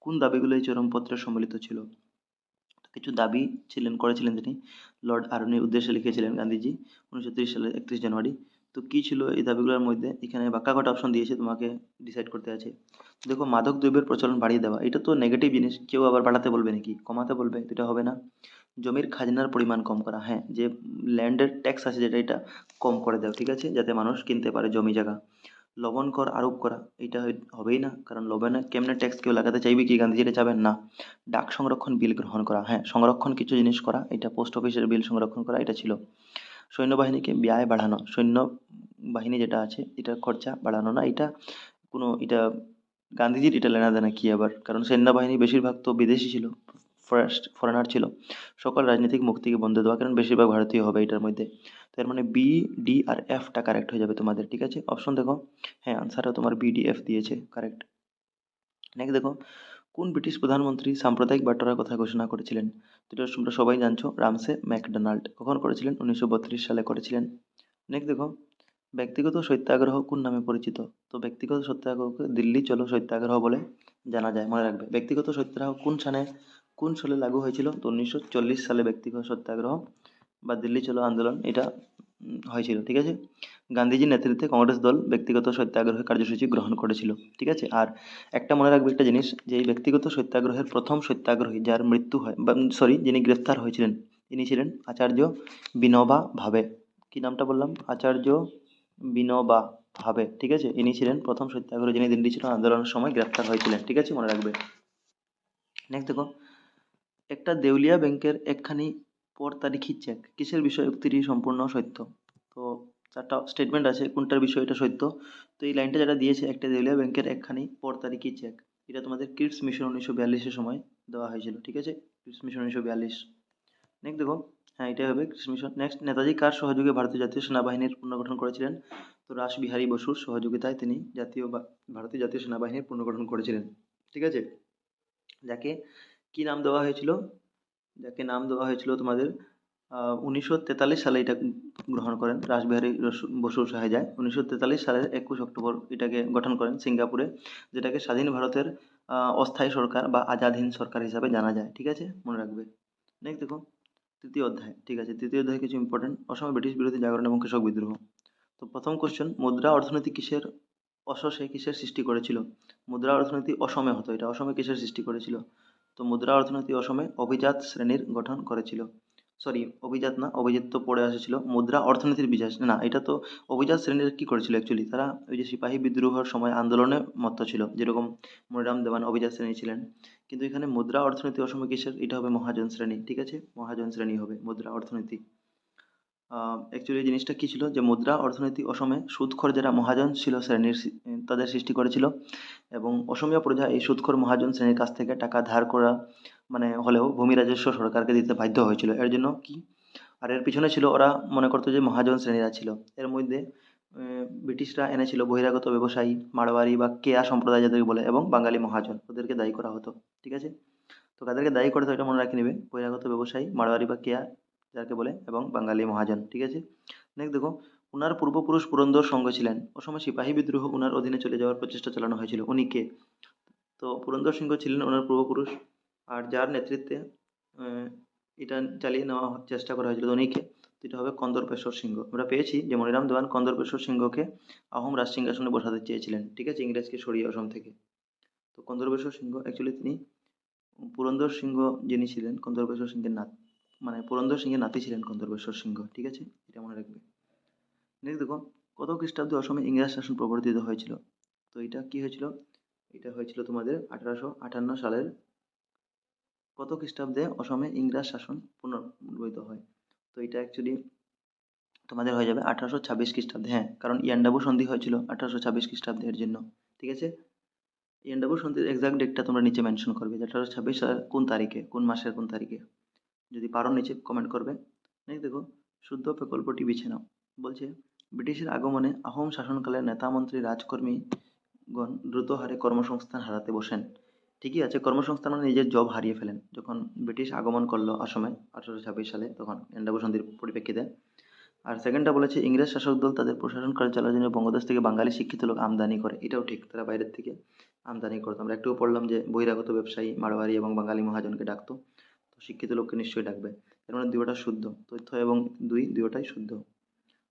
কোন দাবিগুলো এই চরমপত্রে সম্বলিত ছিল, কিছু দাবি করেছিলেন তিনি লর্ড আরউইনের উদ্দেশ্যে লিখেছিলেন গান্ধীজি 1930 সালের 31 জানুয়ারি। তো কি ছিল এই দাবিগুলোর মধ্যে, এখানে বাক্কা কটা অপশন দিয়েছে, তোমাকে ডিসাইড করতে আছে। দেখো, মাদক দ্রব্যের প্রচলন বাড়িয়ে দেওয়া, এটা তো নেগেটিভ জিনিস, কেউ আবার বাড়াতে বলবে নাকি, কমাতে বলবে, তো এটা হবে না। জমির খাজনার পরিমাণ কম করা, হ্যাঁ, যে ল্যান্ডের ট্যাক্স আছে যেটা, এটা কম করে দাও, ঠিক আছে, যাতে মানুষ কিনতে পারে জমি জায়গা। লবণ কর আরোপ করা, এটা হবেই না, কারণ লবণে কেমনে ট্যাক্স কেউ লাগাতে চাইবে কি, গান্ধীজি এটা চাবেন না। ডাক সংরক্ষণ বিল গ্রহণ করা, হ্যাঁ সংরক্ষণ কিছু জিনিস করা, এটা পোস্ট অফিসের বিল সংরক্ষণ করা, এটা ছিল। সৈন্যবাহিনীকে ব্যয় বাড়ানো, সৈন্য বাহিনী যেটা আছে এটার খরচা বাড়ানো না, এটা কোনো এটা গান্ধীজির এটা লেনা দেনা কি আবার, কারণ সেনাবাহিনী বেশিরভাগ তো বিদেশি ছিল, ফরেনার ছিল। সকল রাজনৈতিক মুক্তিকে বন্ধ দেওয়া, কারণ বেশিরভাগ ভারতীয় হবে এটার মধ্যে। তার মানে বি, ডি আর এফটা কারেক্ট হয়ে যাবে তোমাদের, ঠিক আছে। অপশন দেখো, হ্যাঁ আনসারও তোমার BDF দিয়েছে, কারেক্ট। নেক্সট দেখো, কোন ব্রিটিশ প্রধানমন্ত্রী সাম্প্রদায়িক বাটোয়ারার কথা ঘোষণা করেছিলেন। যেটা তোমরা সবাই জানছো, রামসে ম্যাকডোনাল্ড। কখন করেছিলেন, 1932 সালে করেছিলেন। নেক্সট দেখো, ব্যক্তিগত সত্যাগ্রহ কোন নামে পরিচিত। তো ব্যক্তিগত সত্যাগ্রহকে দিল্লি চলো সত্যাগ্রহ বলে জানা যায়, মনে রাখবে। ব্যক্তিগত সত্যাগ্রহ কোন সালে লাগু হয়েছিল, তো 1940 সালে ব্যক্তিগত সত্যাগ্রহ বা দিল্লি চলো আন্দোলন এটা হয়েছিল, ঠিক আছে। গান্ধীজির নেতৃত্বে কংগ্রেস দল ব্যক্তিগত সত্যাগ্রহের কার্যসূচি গ্রহণ করেছিল, ঠিক আছে। আর একটা মনে রাখবে একটা জিনিস, যে এই ব্যক্তিগত সত্যাগ্রহের প্রথম সত্যাগ্রহী যার মৃত্যু হয়, সরি যিনি গ্রেফতার হয়েছিলেন, তিনি ছিলেন আচার্য বিনোবা ভাবে। কি নামটা বললাম, আচার্য বিনোবা ভাবে, ঠিক আছে। ইনি ছিলেন প্রথম সত্যাগ্রহী যিনি দিল্লি ছিল আন্দোলনের সময় গ্রেফতার হয়েছিলেন, ঠিক আছে, মনে রাখবে। নেক্সট দেখো, একটা দেউলিয়া ব্যাংকের একখানি পর তারিখই চেক কিসের বিষয় উক্তিটি সম্পূর্ণ সত্য। তো চারটা স্টেটমেন্ট আছে, কোনটার বিষয় এটা সত্য। তো এই লাইনটা যেটা দিয়েছে, একটা দেউলিয়া ব্যাংকের একখানি পর তারিখই চেক, এটা তোমাদের কিডস মিশন 1942-এর সময় দেওয়া হয়েছিল, ঠিক আছে। Kids mission 1942। নেক্সট দেখো, হ্যাঁ এটাই হবে কিডস মিশন। নেক্সট, নেতাজি কার সহযোগে ভারতীয় জাতীয় সেনাবাহিনীর পুনর্গঠন করেছিলেন? তো রাসবিহারী বসুর সহযোগিতায় তিনি ভারতীয় জাতীয় সেনাবাহিনীর পুনর্গঠন করেছিলেন, ঠিক আছে। যাকে কি নাম দেওয়া হয়েছিল? যাকে নাম দেওয়া হয়েছিল তোমাদের 1943 সালে এটা গ্রহণ করেন রাসবিহারী বসুর সাহায্যে। 1943 সালের 21 অক্টোবর এটাকে গঠন করেন সিঙ্গাপুরে, যেটাকে স্বাধীন ভারতের অস্থায়ী সরকার বা আজাদ হিন্দ সরকার হিসাবে জানা যায়, ঠিক আছে, মনে রাখবে। নেক্সট দেখো, তৃতীয় অধ্যায়, ঠিক আছে। তৃতীয় অধ্যায় কিছু ইম্পর্টেন্ট, অসমে ব্রিটিশ বিরোধী জাগরণ এবং কৃষক বিদ্রোহ। তো প্রথম কোশ্চেন, মুদ্রা অর্থনীতি কিসের কিসের সৃষ্টি করেছিল? মুদ্রা অর্থনীতি অসমে হতো, এটা অসমে কিসের সৃষ্টি করেছিল? তো মুদ্রা অর্থনীতি অসমে অভিজাত শ্রেণীর গঠন করেছিল। সরি, অভিজাত না, অভিজাত তো পড়ে এসেছিল। মুদ্রা অর্থনীতির বিকাশ না, এটা তো অভিজাত শ্রেণীর কি করেছিল অ্যাকচুয়ালি, তারা ওই যে সিপাহী বিদ্রোহের সময় আন্দোলনে মত্ত ছিল, যেরকম মনিরাম দেওয়ান অভিজাত শ্রেণী ছিলেন। কিন্তু এখানে মুদ্রা অর্থনীতি অসমে কিসের, এটা হবে মহাজন শ্রেণী, ঠিক আছে, মহাজন শ্রেণী হবে মুদ্রা অর্থনীতি। অ্যাকচুয়ালি জিনিসটা কি ছিল, যে মুদ্রা অর্থনীতি অসমে সুদখোর যারা মহাজন ছিল শ্রেণীর তাদের সৃষ্টি করেছিল, এবং অসমীয়া প্রজা এই সুদখোর মহাজন শ্রেণীর কাছ থেকে টাকা ধার করা মানে হলেও ভূমি রাজস্ব সরকারকে দিতে বাধ্য হয়েছিল। এর জন্য কি, আর এর পিছনে ছিল ওরা মনে করতো যে মহাজন শ্রেণীরা ছিল। এর মধ্যে ব্রিটিশরা এনেছিল বহিরাগত ব্যবসায়ী, মারোয়ারি বা কেয়া সম্প্রদায় যাদেরকে বলে, এবং বাঙালি মহাজন, ওদেরকে দায়ী করা হতো, ঠিক আছে। তো কাদেরকে দায়ী করতে হয় এটা মনে রাখে নেবে, বহিরাগত ব্যবসায়ী, মারোয়ারি বা কেয়া যাকে বলে, এবং বাঙালি মহাজন, ঠিক আছে। নেক্সট দেখো, উনার পূর্বপুরুষ পুরন্দর সঙ্গ ছিলেন, অসমে সিপাহী বিদ্রোহ উনার অধীনে চলে যাওয়ার প্রচেষ্টা চালানো হয়েছিল, উনি কে? তো পুরন্দর সিংহ ছিলেন ওনার পূর্বপুরুষ, আর যার নেতৃত্বে আহ, এটা চালিয়ে নেওয়া চেষ্টা করা হয়েছিল উনি কে? তো এটা হবে কন্দর্পেশ্বর সিংহ। আমরা পেয়েছি যে মনিরাম দেওয়ান কন্দর্পেশ্বর সিংহকে আহোম রাজ সিংহাসনে বসাতে চেয়েছিলেন, ঠিক আছে, ইংরেজকে সরিয়ে অসম থেকে। তো কন্দর্পেশ্বর সিংহ অ্যাকচুয়ালি তিনি পুরন্দর সিংহ যিনি ছিলেন কন্দর্পেশ্বর সিংহের মানে পুরন্দর সিংহের নাতি ছিলেন কন্দর্পেশ্বর সিংহ, ঠিক আছে, এটা মনে রাখবে। নেক্সট দেখো, কত খ্রিস্টাব্দে অসমে ইংরেজ শাসন প্রবর্তিত হয়েছিল? তো এটা কি হয়েছিল, এটা হয়েছিল তোমাদের 1858 সালের কত খ্রিস্টাব্দে অসমে ইংরেজ শাসন পুনর্গঠিত হয়? তো এটা অ্যাকচুয়ালি তোমাদের হয়ে যাবে 1826 খ্রিস্টাব্দে, হ্যাঁ, কারণ ইয়ান্ডাবু সন্ধি হয়েছিল 1826 খ্রিস্টাব্দে, এর জন্য, ঠিক আছে। ইয়ান্ডাবু সন্ধির এক্সাক্ট ডেটটা তোমরা নিচে মেনশন করবে, যে 1826 সালের কোন তারিখে, কোন মাসের কোন তারিখে, যদি পারো নিচে কমেন্ট করবে। নেক্সট দেখো, শুদ্ধ প্রকল্পটি বেছে নাও। বলছে, ব্রিটিশের আগমনে আহোম শাসনকালে নেতা মন্ত্রী রাজকর্মীগণ দ্রুত হারে কর্মসংস্থান হারাতে বসেন। ঠিকই আছে, কর্মসংস্থান মানে নিজের জব হারিয়ে ফেলেন যখন ব্রিটিশ আগমন করলো আসামে 1826 সালে, তখন এন্ডাবু সন্ধির পরিপ্রেক্ষিতে। আর সেকেন্ডটা বলেছে, ইংরেজ শাসক দল তাদের প্রশাসন কার্য চালানোর জন্য বঙ্গদেশ থেকে বাঙালি শিক্ষিত লোক আমদানি করে, এটাও ঠিক, তারা বাইরের থেকে আমদানি করতো। আমরা একটু পড়লাম যে বহিরাগত ব্যবসায়ী, মারোয়ারি এবং বাঙালি মহাজনকে ডাকতো, তো শিক্ষিত লোককে নিশ্চয়ই ডাকবে। এর মানে দুইটা শুদ্ধ, তথ্য এবং দুইটাই শুদ্ধ।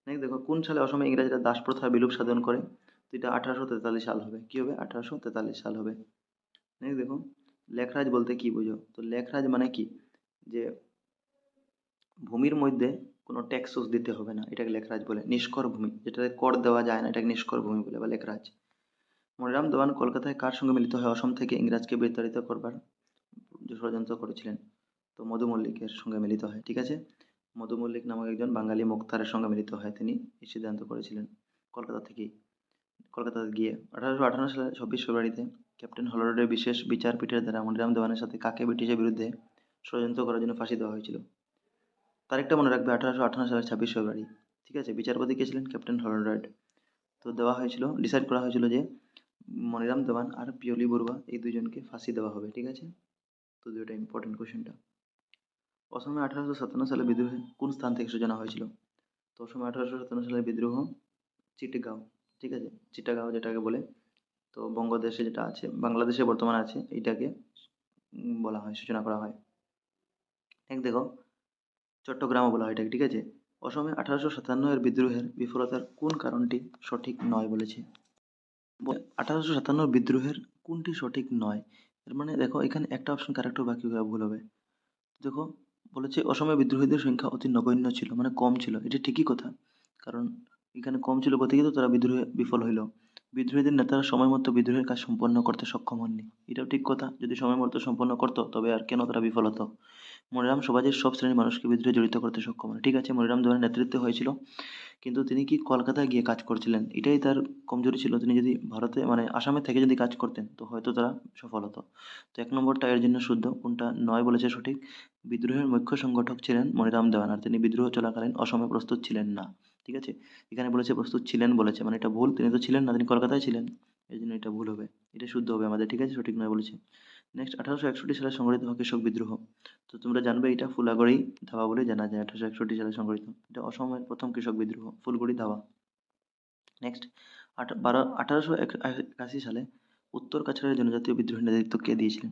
নেক্সট দেখো, কোন সালে অসমে ইংরেজরা দাস প্রথা বিলুপ সাধন করে? তো এটা 1843 সাল হবে, কি হবে, 1843 সাল হবে। নেক্সট দেখো, লেখরাজ বলতে কি বুঝো? তো লেখরাজ মানে কি, যে ভূমির মধ্যে কোনো ট্যাক্স দিতে হবে না, এটাকে লেখরাজ বলে। নিষ্কর ভূমি, যেটাতে কর দেওয়া যায় না, এটাকে নিষ্কর ভূমি বলে বা লেখরাজ। মনিরাম দেওয়ান কলকাতায় কার সঙ্গে মিলিত হয়ে অসম থেকে ইংরেজকে বিতাড়িত করবার যে ষড়যন্ত্র করেছিলেন? তো মধু মল্লিকের সঙ্গে মিলিত হয়, ঠিক আছে। মধু মল্লিক নামক একজন বাঙালি মুক্তারের সঙ্গে মিলিত হয়, তিনি এই সিদ্ধান্ত করেছিলেন কলকাতাতে গিয়ে। 1858 সালের 26 ফেব্রুয়ারিতে ক্যাপ্টেন হলরডের বিশেষ বিচারপীঠের দ্বারা মনিরাম দেওয়ানের সাথে কাকে ব্রিটিশের বিরুদ্ধে ষড়যন্ত্র করার জন্য ফাঁসি দেওয়া হয়েছিল? তারিখটা মনে রাখবে, 1858 সালের 26 ফেব্রুয়ারি, ঠিক আছে। বিচারপতি কে ছিলেন? ক্যাপ্টেন হলরড। তো দেওয়া হয়েছিল, ডিসাইড করা হয়েছিল যে মনিরাম দেওয়ান আর পিওলি বড়ুয়া এই দুইজনকে ফাঁসি দেওয়া হবে, ঠিক আছে। তো দুইটা ইম্পর্টেন্ট কোশ্চেনটা। অসমে 1857 সালে বিদ্রোহে কোন স্থান থেকে সূচনা হয়েছিল? তো অসমে 1857 সালের বিদ্রোহ চিটগাঁও, ঠিক আছে, চিটাগাঁও যেটাকে বলে। তো বঙ্গদেশে যেটা আছে, বাংলাদেশে বর্তমানে আছে, এইটাকে বলা হয়, সূচনা করা হয়। এক দেখো, চট্টগ্রামও বলা হয় এটাকে, ঠিক আছে। অসমে 1857 এর বিদ্রোহের বিফলতার কোন কারণটি সঠিক নয় বলেছে? 1857 বিদ্রোহের কোনটি সঠিক নয়? এর মানে দেখো, এখানে একটা অপশন কারেক্ট হবে, বাকি ভুল হবে। দেখো, বলেছে অসমে বিদ্রোহীদের সংখ্যা অতি নগণ্য ছিল, মানে কম ছিল, এটা ঠিকই কথা। কারণ এখানে কম ছিল বলতে তো তারা বিদ্রোহে বিফল হইল। বিদ্রোহীদের নেতারা সময় মতো বিদ্রোহের কাজ সম্পন্ন করতে সক্ষম হননি, এটাও ঠিক কথা। যদি সময় মতো সম্পন্ন করতো তবে আর কেন তারা বিফল হতো? মনিরাম সমাজের সব শ্রেণীর মানুষকে বিদ্রোহে জড়িত করতে সক্ষম হয়। ঠিক আছে, মনিরাম দেওয়ানের নেতৃত্বে হয়েছিল, কিন্তু তিনি কি কলকাতায় গিয়ে কাজ করছিলেন, এটাই তার কমজোরি ছিল। তিনি যদি ভারতে মানে আসামে থেকে যদি কাজ করতেন তো হয়তো তারা সফল হতো। তো ১ নম্বরটা এর জন্য শুদ্ধ, কোনটা নয় বলেছে সঠিক। বিদ্রোহের মুখ্য সংগঠক ছিলেন মনিরাম দেওয়ান, আর তিনি বিদ্রোহ চলাকালীন অসমে প্রস্তুত ছিলেন না। ঠিক আছে, এখানে বলেছে প্রস্তুত ছিলেন বলেছে, মানে এটা ভুল, তিনি তো ছিলেন না, তিনি কলকাতায় ছিলেন, এই জন্য এটা ভুল হবে, এটা শুদ্ধ হবে আমাদের। ঠিক আছে, সঠিক নয় বলেছে। নেক্সট, ১৮৬১ সালে সংঘটিত হয় কৃষক বিদ্রোহ। তো তোমরা জানবে এটা ফুলাগড়ি ধাওয়া বলে জানা যায়, ১৮৬১ সালে সংঘটিত। এটা অসমের প্রথম কৃষক বিদ্রোহ, ফুলগড়ি ধাওয়া। নেক্সট, ১৮৮১ সালে উত্তর কাছাড়ের জনজাতীয় বিদ্রোহের নেতৃত্ব কে দিয়েছিলেন?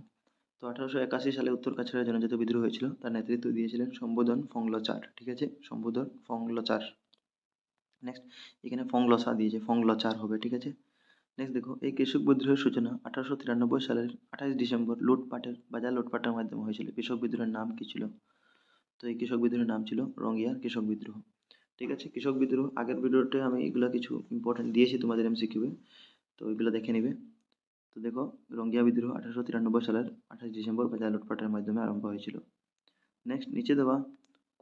তো ১৮৮১ সালে উত্তর কাছাড়ের জনজাতীয় বিদ্রোহ হয়েছিল, তার নেতৃত্ব দিয়েছিলেন শম্ভুধন ফংলচার। ঠিক আছে, শম্ভুধন ফংলচার। নেক্সট, এখানে ফংলসা দিয়েছে, ফংলচার হবে। ঠিক আছে, নেক্সট দেখো, এই কৃষক বিদ্রোহের সূচনা ১৮৯৩ সালের ২৮ ডিসেম্বর বাজার লুটপাটের মাধ্যমে হয়েছিল। কৃষক বিদ্রোহের নাম কি ছিল? তো এই কৃষক বিদ্রোহের নাম ছিল রঙ্গিয়ার কৃষক বিদ্রোহ। ঠিক আছে, কৃষক বিদ্রোহ আগের ভিডিওতে আমি এগুলা কিছু ইম্পর্টেন্ট দিয়েছি তোমাদের এমসিকিউয়ে, তো এগুলো দেখে নিবে। তো দেখো, রঙ্গিয়া বিদ্রোহ ১৮৯৩ সালের ২৮ ডিসেম্বর বাজার লুটপাটের মাধ্যমে আরম্ভ হয়েছিল। নেক্সট, নিচে দেওয়া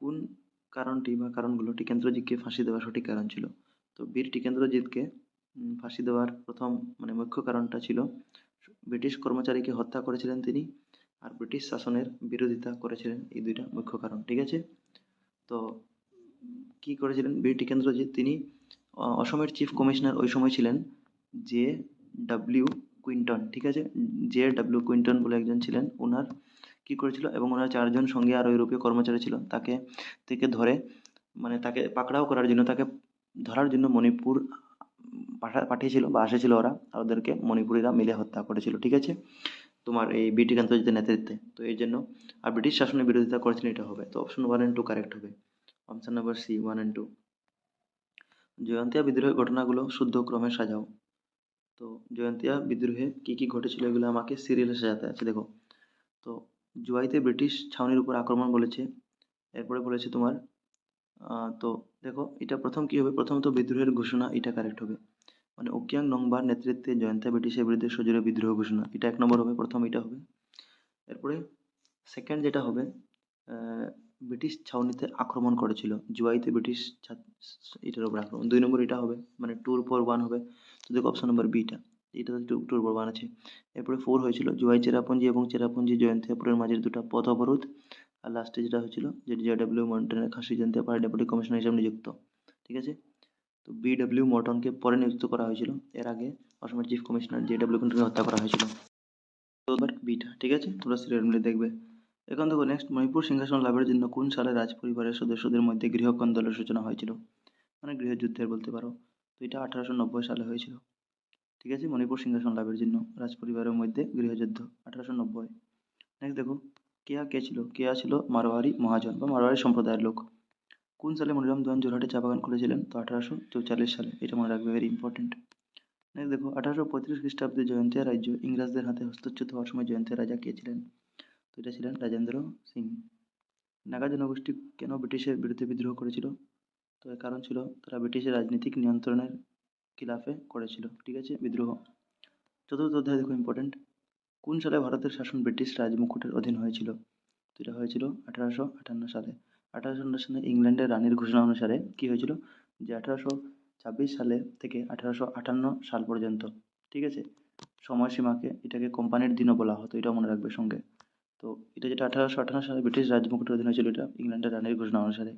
কোন কারণটি বা কারণগুলো টিকেন্দ্রজিৎকে ফাঁসি দেওয়ার সঠিক কারণ ছিল? তো বীর টিকেন্দ্রজিৎকে ফাঁসি দেওয়ার প্রথম মানে মুখ্য কারণটা ছিল ব্রিটিশ কর্মচারীকে হত্যা করেছিলেন তিনি, আর ব্রিটিশ শাসনের বিরোধিতা করেছিলেন, এই দুইটা মুখ্য কারণ। ঠিক আছে, তো কি করেছিলেন বীর টিকেন্দ্রজিৎ? তিনি অসমের চিফ কমিশনার ওই সময় ছিলেন জে ডাব্লিউ কুইন্টন। ঠিক আছে, জে ডাব্লিউ কুইন্টন বলে একজন ছিলেন, ওনার কি করেছিল, এবং ওনার ৪ জন সঙ্গে আরও ইউরোপীয় কর্মচারী ছিল, তাকে থেকে ধরে মানে তাকে পাকড়াও করার জন্য, তাকে ধরার জন্য মণিপুর পাঠিয়েছিল বা আসেছিল ওরা, আর ওদেরকে মণিপুরিরা মিলে হত্যা করেছিল। ঠিক আছে, তোমার এই বীর টিকেন্দ্রজিতের নেতৃত্বে, তো এই জন্য আর ব্রিটিশ শাসনের বিরোধিতা করেছিলেন, এটা হবে। তো অপশন 1 and 2 কারেক্ট হবে, option number C 1 and 2। Jaintia বিদ্রোহের ঘটনাগুলো শুদ্ধ ক্রমে সাজাও। তো জয়ন্তিয়া বিদ্রোহে কি কি ঘটেছিল এগুলো আমাকে সিরিয়ালে সাজাতে আছে। দেখো, তো জুয়াইতে ব্রিটিশ ছাউনির উপর আক্রমণ বলেছে, এরপরে বলেছে তোমার তো দেখো এটা প্রথম কি হবে, প্রথমত বিদ্রোহের ঘোষণা, এটা কারেক্ট হবে, মানে ওকিয়াং নংবার নেতৃত্বে জয়ন্তিয়া ব্রিটিশের বিরুদ্ধে সজোরে বিদ্রোহ ঘোষণা, এটা ১ নম্বর হবে, প্রথম এটা হবে। এরপরে সেকেন্ড যেটা হবে, ব্রিটিশ ছাউনিতে আক্রমণ করেছিল, জুয়াইতে ব্রিটিশ এটার উপর আক্রমণ, ২ নম্বর এটা হবে, মানে 2 উপর 1 হবে। তো দেখো অপশন নম্বর বিটা, এটা তো 2 উপর 1 আছে। এরপরে 4 হয়েছিল জুয়াই চেরাপুঞ্জি এবং চেরাপুঞ্জি জয়ন্তিয়াপুরের মাঝের দুটা পথ অবরোধ, আর লাস্টে যেটা হয়েছিল যে জেডব্লিউ মর্টনের খাসি জয়ন্তিয়া পাহাড়ি ডেপুটি কমিশনার হিসেবে নিযুক্ত। ঠিক আছে, তো বিডব্লিউ মর্টনকে পরে নিযুক্ত করা হয়েছিল, এর আগে অসমের চিফ কমিশনার জেডব্লিউ কুন্টুকে হত্যা করা হয়েছিল। তো এবার বিটা, ঠিক আছে, তোমরা সিরিয়াল মিলে দেখবে। এখন দেখো নেক্সট, মণিপুর সিংহাসন লাভের জন্য কোন সালে রাজ পরিবারের সদস্যদের মধ্যে গৃহকন্দলের সূচনা হয়েছিল, মানে গৃহযুদ্ধের বলতে পারো। তো এটা ১৮৯০ সালে হয়েছিল। ঠিক আছে, মণিপুর সিংহাসন লাভের জন্য রাজ পরিবারের মধ্যে গৃহযুদ্ধ ১৮৯০। নেক্সট দেখো, কেয়া কে ছিল? কেয়া ছিল মারোয়ারি মহাজন বা মারোয়ারি সম্প্রদায়ের লোক। কোন সালে মনিরাম দেওয়ান জোরহাটে চা বাগান খুলেছিলেন? তো ১৮৪৪ সালে, এটা মনে রাখবে, ভেরি ইম্পর্টেন্ট। নেক্সট দেখো, ১৮৩৫ খ্রিস্টাব্দে জয়ন্তিয়া রাজ্য ইংরেজদের হাতে হস্তচ্যুত হওয়ার সময় জয়ন্তিয়া রাজা কে ছিলেন? তো এটা ছিলেন রাজেন্দ্র সিং। নাগা জনগোষ্ঠী কেন ব্রিটিশের বিরুদ্ধে বিদ্রোহ করেছিল? তো এর কারণ ছিল তারা ব্রিটিশের রাজনৈতিক নিয়ন্ত্রণের খিলাফে করেছিল। ঠিক আছে, বিদ্রোহ। চতুর্থ অধ্যায় দেখো, ইম্পর্টেন্ট। কোন সালে ভারতের শাসন ব্রিটিশ রাজমুকুটের অধীন হয়েছিল? তো এটা হয়েছিল ১৮৫৮ সালে। ১৮৫৮ সালে ইংল্যান্ডের রানীর ঘোষণা অনুসারে কি হয়েছিল, যে ১৮২৬ সালে থেকে ১৮৫৮ সাল পর্যন্ত, ঠিক আছে, সময়সীমাকে এটাকে কোম্পানির দিনও বলা হতো, এটা মনে রাখবে সঙ্গে। তো এটা যেটা ১৮৫৮ সালে ব্রিটিশ রাজমুকুটের অধীন হয়েছিল, এটা ইংল্যান্ডের রানীর ঘোষণা অনুসারে।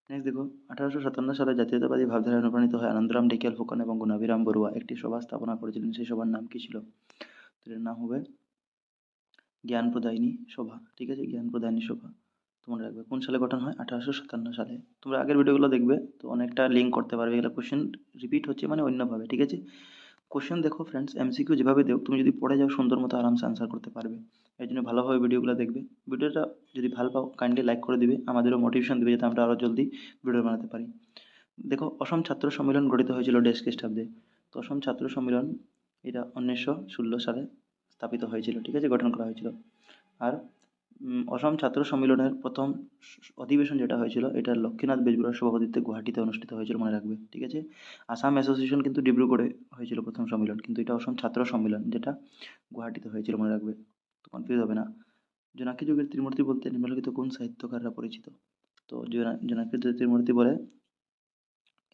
নেক্সট দেখো, ১৮৫৭ সালে জাতীয়তাবাদী ভাবধারায় অনুপ্রাণিত হয়ে আনন্দরাম ঢেকিয়াল ফুকন এবং গুণাভিরাম বড়ুয়া একটি সভা স্থাপনা করেছিলেন, সেই সভার নাম কি ছিল? তো এর নাম হবে জ্ঞান প্রদায়িনী সভা। ঠিক আছে, জ্ঞান প্রদায়িনী সভা। তোমরা রাখবে কোন সালে গঠন হয়? ১৮৫৭ সালে। তোমরা আগের ভিডিওগুলো দেখবে, তো অনেকটা লিঙ্ক করতে পারবে, এগুলো কোশ্চেন রিপিট হচ্ছে মানে অন্যভাবে। ঠিক আছে, কোশ্চেন দেখো ফ্রেন্ডস, এমসিকিউ যেভাবে দেও তুমি যদি পড়ে যাও সুন্দর মতো আরামসে আনসার করতে পারবে। এই জন্য ভালোভাবে ভিডিওগুলো দেখবে। ভিডিওটা যদি ভালো পাও কাইন্ডলি লাইক করে দিবে, আমাদেরও মোটিভেশন দিবে যাতে আমরা আরও জলদি ভিডিও বানাতে পারি। দেখো, অসম ছাত্র সম্মেলন গঠিত হয়েছিল ডেস খ্রিস্টাব্দে। তো অসম ছাত্র সম্মেলন এটা ১৯১৬ সালে স্থাপিত হয়েছিল। ঠিক আছে, গঠন করা হয়েছিল। আর অসম ছাত্র সম্মেলনের প্রথম অধিবেশন যেটা হয়েছিল, এটা লক্ষ্মীনাথ বেজবরুয়ার সভাপতিত্বে গুয়াহাটিতে অনুষ্ঠিত হয়েছিল, মনে রাখবে। ঠিক আছে, আসাম অ্যাসোসিয়েশন কিন্তু ডিব্রুগড়ে হয়েছিল প্রথম সম্মেলন, কিন্তু এটা অসম ছাত্র সম্মেলন যেটা গুয়াহাটিতে হয়েছিল, মনে রাখবে, তো কনফিউজ হবে না। জোনাকি যুগের ত্রিমূর্তি বলতে নিম্নলিখিত কোন সাহিত্যকাররা পরিচিত? তো জোনাকি যুগের ত্রিমূর্তি বলে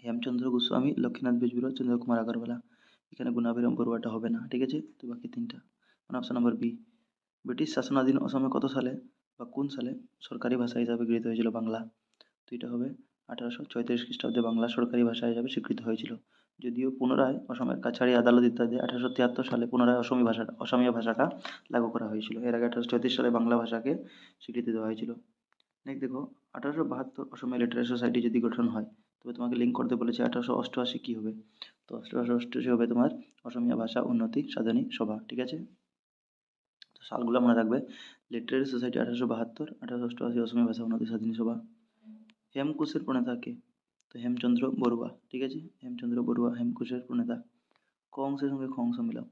হেমচন্দ্র গোস্বামী, লক্ষ্মীনাথ বেজবরুয়া, চন্দ্রকুমার আগরওয়ালা। এখানে গুণাভিরাম বড়ুয়াটা হবে না, ঠিক আছে? তো বাকি তিনটা মানে অপশন নম্বর বি। ব্রিটিশ শাসনাধীন অসমে কত সালে বা কোন সালে সরকারি ভাষা হিসাবে গৃহীত হয়েছিল বাংলা? তো এটা হবে 1834 খ্রিস্টাব্দে বাংলা সরকারি ভাষা হিসাবে স্বীকৃত হয়েছিল। যদিও পুনরায় অসমের কাছাড়ি আদালত ইত্যাদি 1873 সালে পুনরায় অসমীয়া ভাষাটা লাগু করা হয়েছিল। এর আগে 1834 সালে বাংলা ভাষাকে স্বীকৃতি দেওয়া হয়েছিল। নেক্সট দেখো, 1872 অসমে লিটারেরি সোসাইটি যদি গঠন হয়, তবে তোমাকে লিঙ্ক করতে বলেছে 1888 কি হবে? তো 1888 হবে তোমার অসমীয়া ভাষা উন্নতি সাধনী সভা, ঠিক আছে? তো সালগুলো মনে রাখবে, লিটারেরি সোসাইটি 1872, 1888 অসমীয়া ভাষা উন্নতি সাধনী সভা। হেমকোষের প্রণেতা কে? তো হেমচন্দ্র বড়ুয়া, ঠিক আছে? হেমচন্দ্র বড়ুয়া হেমকোষের প্রণেতা। ক অংশের সঙ্গে খ অংশ মিলাও।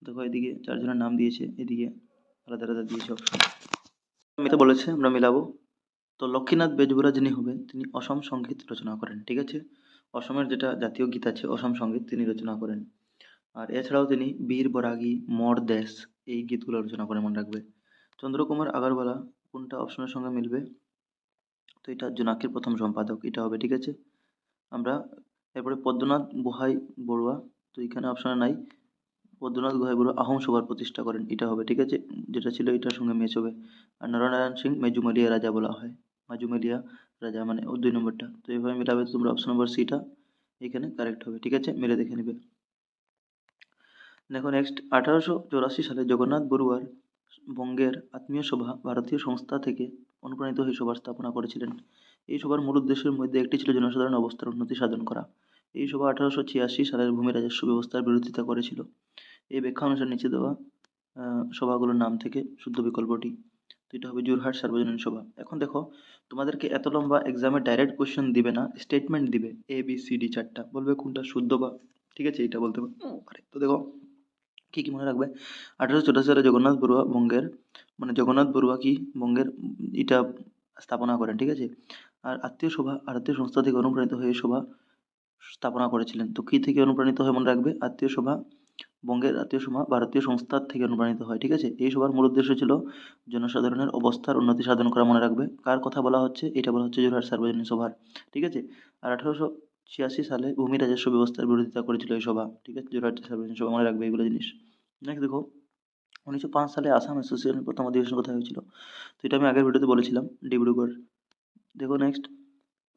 দেখো এদিকে চারজনের নাম দিয়েছে, এদিকে আলাদা আলাদা দিয়েছে অপশন। মিলাতে বলেছে, আমরা মিলাবো। তো লক্ষ্মীনাথ বেজবরুয়া যিনি হবেন, তিনি অসম সঙ্গীত রচনা করেন, ঠিক আছে? অসমের যেটা জাতীয় গীত আছে অসম সঙ্গীত তিনি রচনা করেন। আর এছাড়াও তিনি বীর বরাগী, মোর দেশ এই গীতগুলো রচনা করেন, মনে রাখবে। চন্দ্রকুমার আগরওয়ালা কোনটা অপশনের সঙ্গে মিলবে? তো এটা জোনাকির প্রথম সম্পাদক, এটা হবে, ঠিক আছে? আমরা এরপরে পদ্মনাথ গোহাই বড়ুয়া, তো এখানে অপশনে নাই। পদ্মনাথ গোহাই বড়ুয়া আহোম সভার প্রতিষ্ঠা করেন, এটা হবে, ঠিক আছে? যেটা ছিল এটার সঙ্গে ম্যাচ হবে। আর নরনারায়ণ সিং মেজুমালিয়া রাজা বলা হয়, মাজুমালিয়া রাজা মানে ও 2 নম্বরটা। তো এইভাবে মিলাবে তোমরা, অপশন নম্বর সিটা এখানে কারেক্ট হবে, ঠিক আছে? মিলে দেখে নিবে। দেখো নেক্সট, 1884 সালে জগন্নাথ বড়ুয়ার বঙ্গের আত্মীয় সভা ভারতীয় সংস্থা থেকে অনুপ্রাণিত হয়ে সভার স্থাপনা করেছিলেন। এই সভার মূল উদ্দেশ্যের মধ্যে একটি ছিল জনসাধারণ অবস্থার উন্নতি সাধন করা। এই সভা 1886 সালের ভূমি রাজস্ব ব্যবস্থার বিরোধিতা করেছিল। এই ব্যাখ্যা অনুসারে নিচে দেওয়া সভাগুলোর নাম থেকে শুদ্ধ বিকল্পটি। তো এটা হবে যোরহাট সার্বজনীন সভা। এখন দেখো, তোমাদেরকে এত লম্বা এক্সামে ডাইরেক্ট কোশ্চেন দিবে না, স্টেটমেন্ট দিবে ABCD চারটা, বলবে কোনটা শুদ্ধ বা ঠিক আছে এটা বলতে পারে। তো দেখো কি কি মনে রাখবে, 1884 সালে জগন্নাথ বড়ুয়া বঙ্গের মানে জগন্নাথ বড়ুয়া কি বঙ্গের এটা স্থাপনা করেন, ঠিক আছে? আর আত্মীয় সভা আত্মীয় সংস্থা থেকে অনুপ্রাণিত হয়ে সভা স্থাপনা করেছিলেন। তো কি থেকে অনুপ্রাণিত হয়ে মনে রাখবে, আত্মীয় সভা বঙ্গের আত্মীয় সভা ভারতীয় সংস্থার থেকে অনুপ্রাণিত হয়, ঠিক আছে? এই সভার মূল উদ্দেশ্য ছিল জনসাধারণের অবস্থার উন্নতি সাধন করা, মনে রাখবে। কার কথা বলা হচ্ছে? এটা বলা হচ্ছে যোরহাট সার্বজনীন সভার, ঠিক আছে? আর 1886 সালে ভূমি রাজস্ব ব্যবস্থার বিরোধিতা করেছিল এই সভা, ঠিক আছে? যোরহাট সার্বজনীন সভা, মনে রাখবে এগুলো জিনিস। নেক্সট দেখো, 1905 সালে আসাম অ্যাসোসিয়েশনের প্রথম অধিবেশন কোথায় হয়েছিল? তো এটা আমি আগের ভিডিওতে বলেছিলাম, ডিব্রুগড়। দেখো নেক্সট,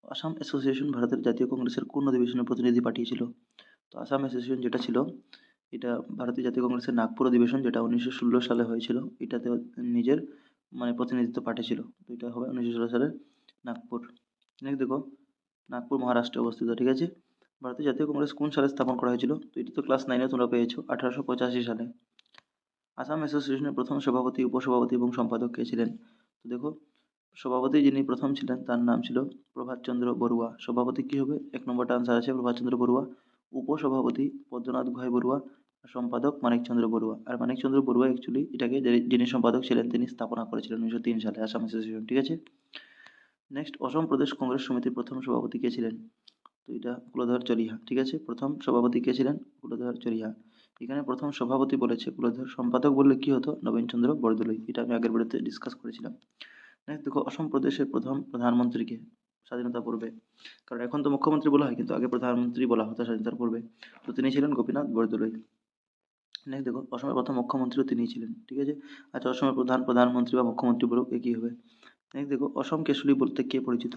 আসাম অ্যাসোসিয়েশন ভারতের জাতীয় কংগ্রেসের কোন অধিবেশনের প্রতিনিধি পাঠিয়েছিল? তো আসাম অ্যাসোসিয়েশন যেটা ছিল, এটা ভারতীয় জাতীয় কংগ্রেসের নাগপুর অধিবেশন, যেটা 1916 সালে হয়েছিল। এটাতে নিজের মানে প্রতিনিধিত্ব পাঠিয়েছিল। তো এটা হবে 1916 সালের নাগপুর। নেক্সট দেখো, নাগপুর মহারাষ্ট্রে অবস্থিত, ঠিক আছে? ভারতীয় জাতীয় কংগ্রেস কোন সালে স্থাপন করা হয়েছিল? তো এটা তো ক্লাস 9-এ তোমরা পেয়েছো, 1885 সালে। আসাম অ্যাসোসিয়েশনের প্রথম সভাপতি, উপসভাপতি এবং সম্পাদক কে ছিলেন? তো দেখো, সভাপতি যিনি প্রথম ছিলেন তার নাম ছিল প্রভাতচন্দ্র বড়ুয়া। সভাপতি কি হবে? 1 নম্বরটা আনসার আছে প্রভাতচন্দ্র বড়ুয়া। উপসভাপতি পদ্মনাথ গোহাই বড়ুয়া। আর সম্পাদক মানিকচন্দ্র বড়ুয়া। আর মানিকচন্দ্র বড়ুয়া অ্যাকচুয়ালি এটাকে যিনি সম্পাদক ছিলেন তিনি স্থাপনা করেছিলেন 1903 সালে আসাম অ্যাসোসিয়েশন, ঠিক আছে? নেক্সট, অসম প্রদেশ কংগ্রেস সমিতির প্রথম সভাপতি কে ছিলেন? তো এটা কুলধর চলিহা, ঠিক আছে? প্রথম সভাপতি কে ছিলেন? কুলধর চলিহা। এখানে প্রথম সভাপতি বলেছে কুলধর, সম্পাদক বললে কি হতো? নবীনচন্দ্র বরদলৈ। এটা আমি আগের ভিডিওতে ডিসকাস করেছিলাম। নেক্সট দেখো, অসম প্রদেশের প্রথম প্রধানমন্ত্রীকে স্বাধীনতা পূর্বে, কারণ এখন তো মুখ্যমন্ত্রী বলা হয় কিন্তু আগে প্রধানমন্ত্রী বলা হতো স্বাধীনতার পূর্বে। তো তিনি ছিলেন গোপীনাথ বরদলৈ। নেক্সট দেখো, অসমের প্রথম মুখ্যমন্ত্রীও তিনিই ছিলেন, ঠিক আছে? আচ্ছা, অসমের প্রধানমন্ত্রী বা মুখ্যমন্ত্রী বলুক একই হবে। নেক্সট দেখো, অসম কেশরী বলতে কে পরিচিত?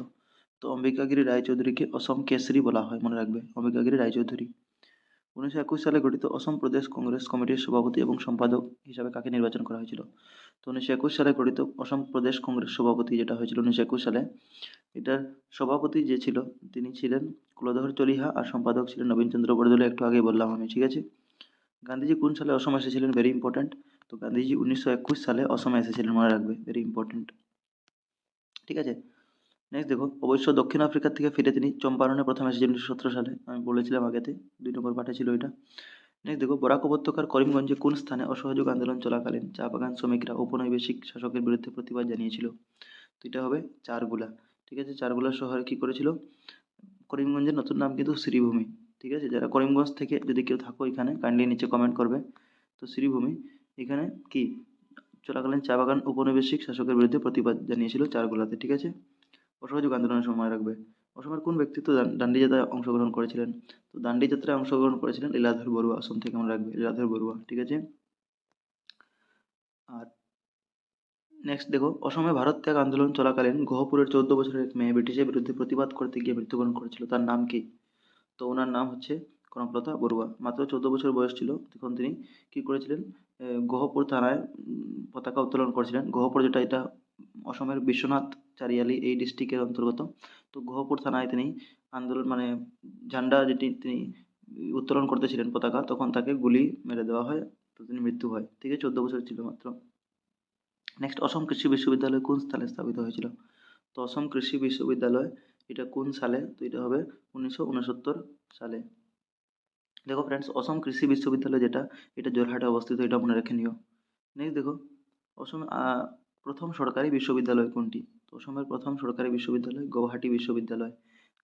তো অম্বিকাগিরি রায়চৌধুরীকে অসম কেশরী বলা হয়, মনে রাখবে, অম্বিকাগিরি রায়চৌধুরী। 1921 সালে গঠিত অসম প্রদেশ কংগ্রেস কমিটির সভাপতি এবং সম্পাদক হিসাবে কাকে নির্বাচন করা হয়েছিল? তো 1921 সালে গঠিত অসম প্রদেশ কংগ্রেস সভাপতি যেটা হয়েছিল 1921 সালে, এটার সভাপতি যে ছিল তিনি ছিলেন কুলধর চলিহা আর সম্পাদক ছিলেন নবীনচন্দ্র বরদলৈ, একটু আগেই বললাম আমি, ঠিক আছে? গান্ধীজি কোন সালে অসম এসেছিলেন? Very important. তো গান্ধীজি 1921 সালে অসমে এসেছিলেন, মনে রাখবে, ভেরি ইম্পর্টেন্ট, ঠিক আছে? নেক্সট দেখো, অবশ্য দক্ষিণ আফ্রিকা থেকে ফিরে তিনি চম্পারণে প্রথম এসেছিলেন 1917 সালে, আমি বলেছিলাম আগেতে, 2 নম্বর পাঠে ছিল এটা। নেক্সট দেখো, বরাক উপত্যকার করিমগঞ্জে কোন স্থানে অসহযোগ আন্দোলন চলাকালীন চা বাগান শ্রমিকরা ঔপনিবেশিক শাসকের বিরুদ্ধে প্রতিবাদ জানিয়েছিল? তো এটা হবে চারগুলা, ঠিক আছে? চারগুলা শহরে কি করেছিল? করিমগঞ্জের নতুন নাম কিন্তু শ্রীভূমি, ঠিক আছে? যারা করিমগঞ্জ থেকে যদি কেউ থাকো এখানে কাইন্ডলি নিচে কমেন্ট করবে। তো শ্রীভূমি, এখানে কি চলাকালীন চা বাগান উপনিবেশিক শাসকের বিরুদ্ধে প্রতিবাদ জানিয়েছিল চারগোলাতে, ঠিক আছে। অসহযোগ আন্দোলনের সময় রাখবে। অসমের কোন ব্যক্তিত্ব দান্ডি যাত্রায় অংশগ্রহণ করেছিলেন? তো দান্ডি যাত্রায় অংশগ্রহণ করেছিলেন লীলাধর বড়ুয়া, অসম থেকে মনে রাখবে, লীলাধর বড়ুয়া, ঠিক আছে। আর নেক্সট দেখো, অসমে ভারত ত্যাগ আন্দোলন চলাকালীন গহপুরের 14 বছরের এক মেয়ে ব্রিটিশের বিরুদ্ধে প্রতিবাদ করতে গিয়ে মৃত্যুবরণ করেছিল, তার নাম কি? তো ওনার নাম হচ্ছে কনকলতা বড়ুয়া। মাত্র 14 বছর বয়স ছিল তখন তিনি কি করেছিলেন? গহপুর থানায় পতাকা উত্তোলন করেছিলেন। গহপুর যেটা, এটা অসমের বিশ্বনাথ চারিয়ালি এই ডিস্ট্রিক্টের অন্তর্গত। তো গহপুর থানায় তিনি আন্দোলন মানে ঝান্ডা যেটি তিনি উত্তোলন করতেছিলেন পতাকা, তখন তাকে গুলি মেরে দেওয়া হয়। তো তিনি মৃত্যু হয়, ঠিক আছে, 14 বছর ছিল মাত্র। নেক্সট, অসম কৃষি বিশ্ববিদ্যালয় কোন সালে স্থাপিত হয়েছিল? তো অসম কৃষি বিশ্ববিদ্যালয় এটা কোন সালে? তো এটা হবে 1969 সালে। দেখো ফ্রেন্ডস, অসম কৃষি বিশ্ববিদ্যালয় যেটা, এটা জোরহাটে অবস্থিত, এটা মনে রেখে নিও। নেক্সট দেখো, অসমের প্রথম সরকারি বিশ্ববিদ্যালয় কোনটি? তো অসমের প্রথম সরকারি বিশ্ববিদ্যালয় গৌহাটি বিশ্ববিদ্যালয়,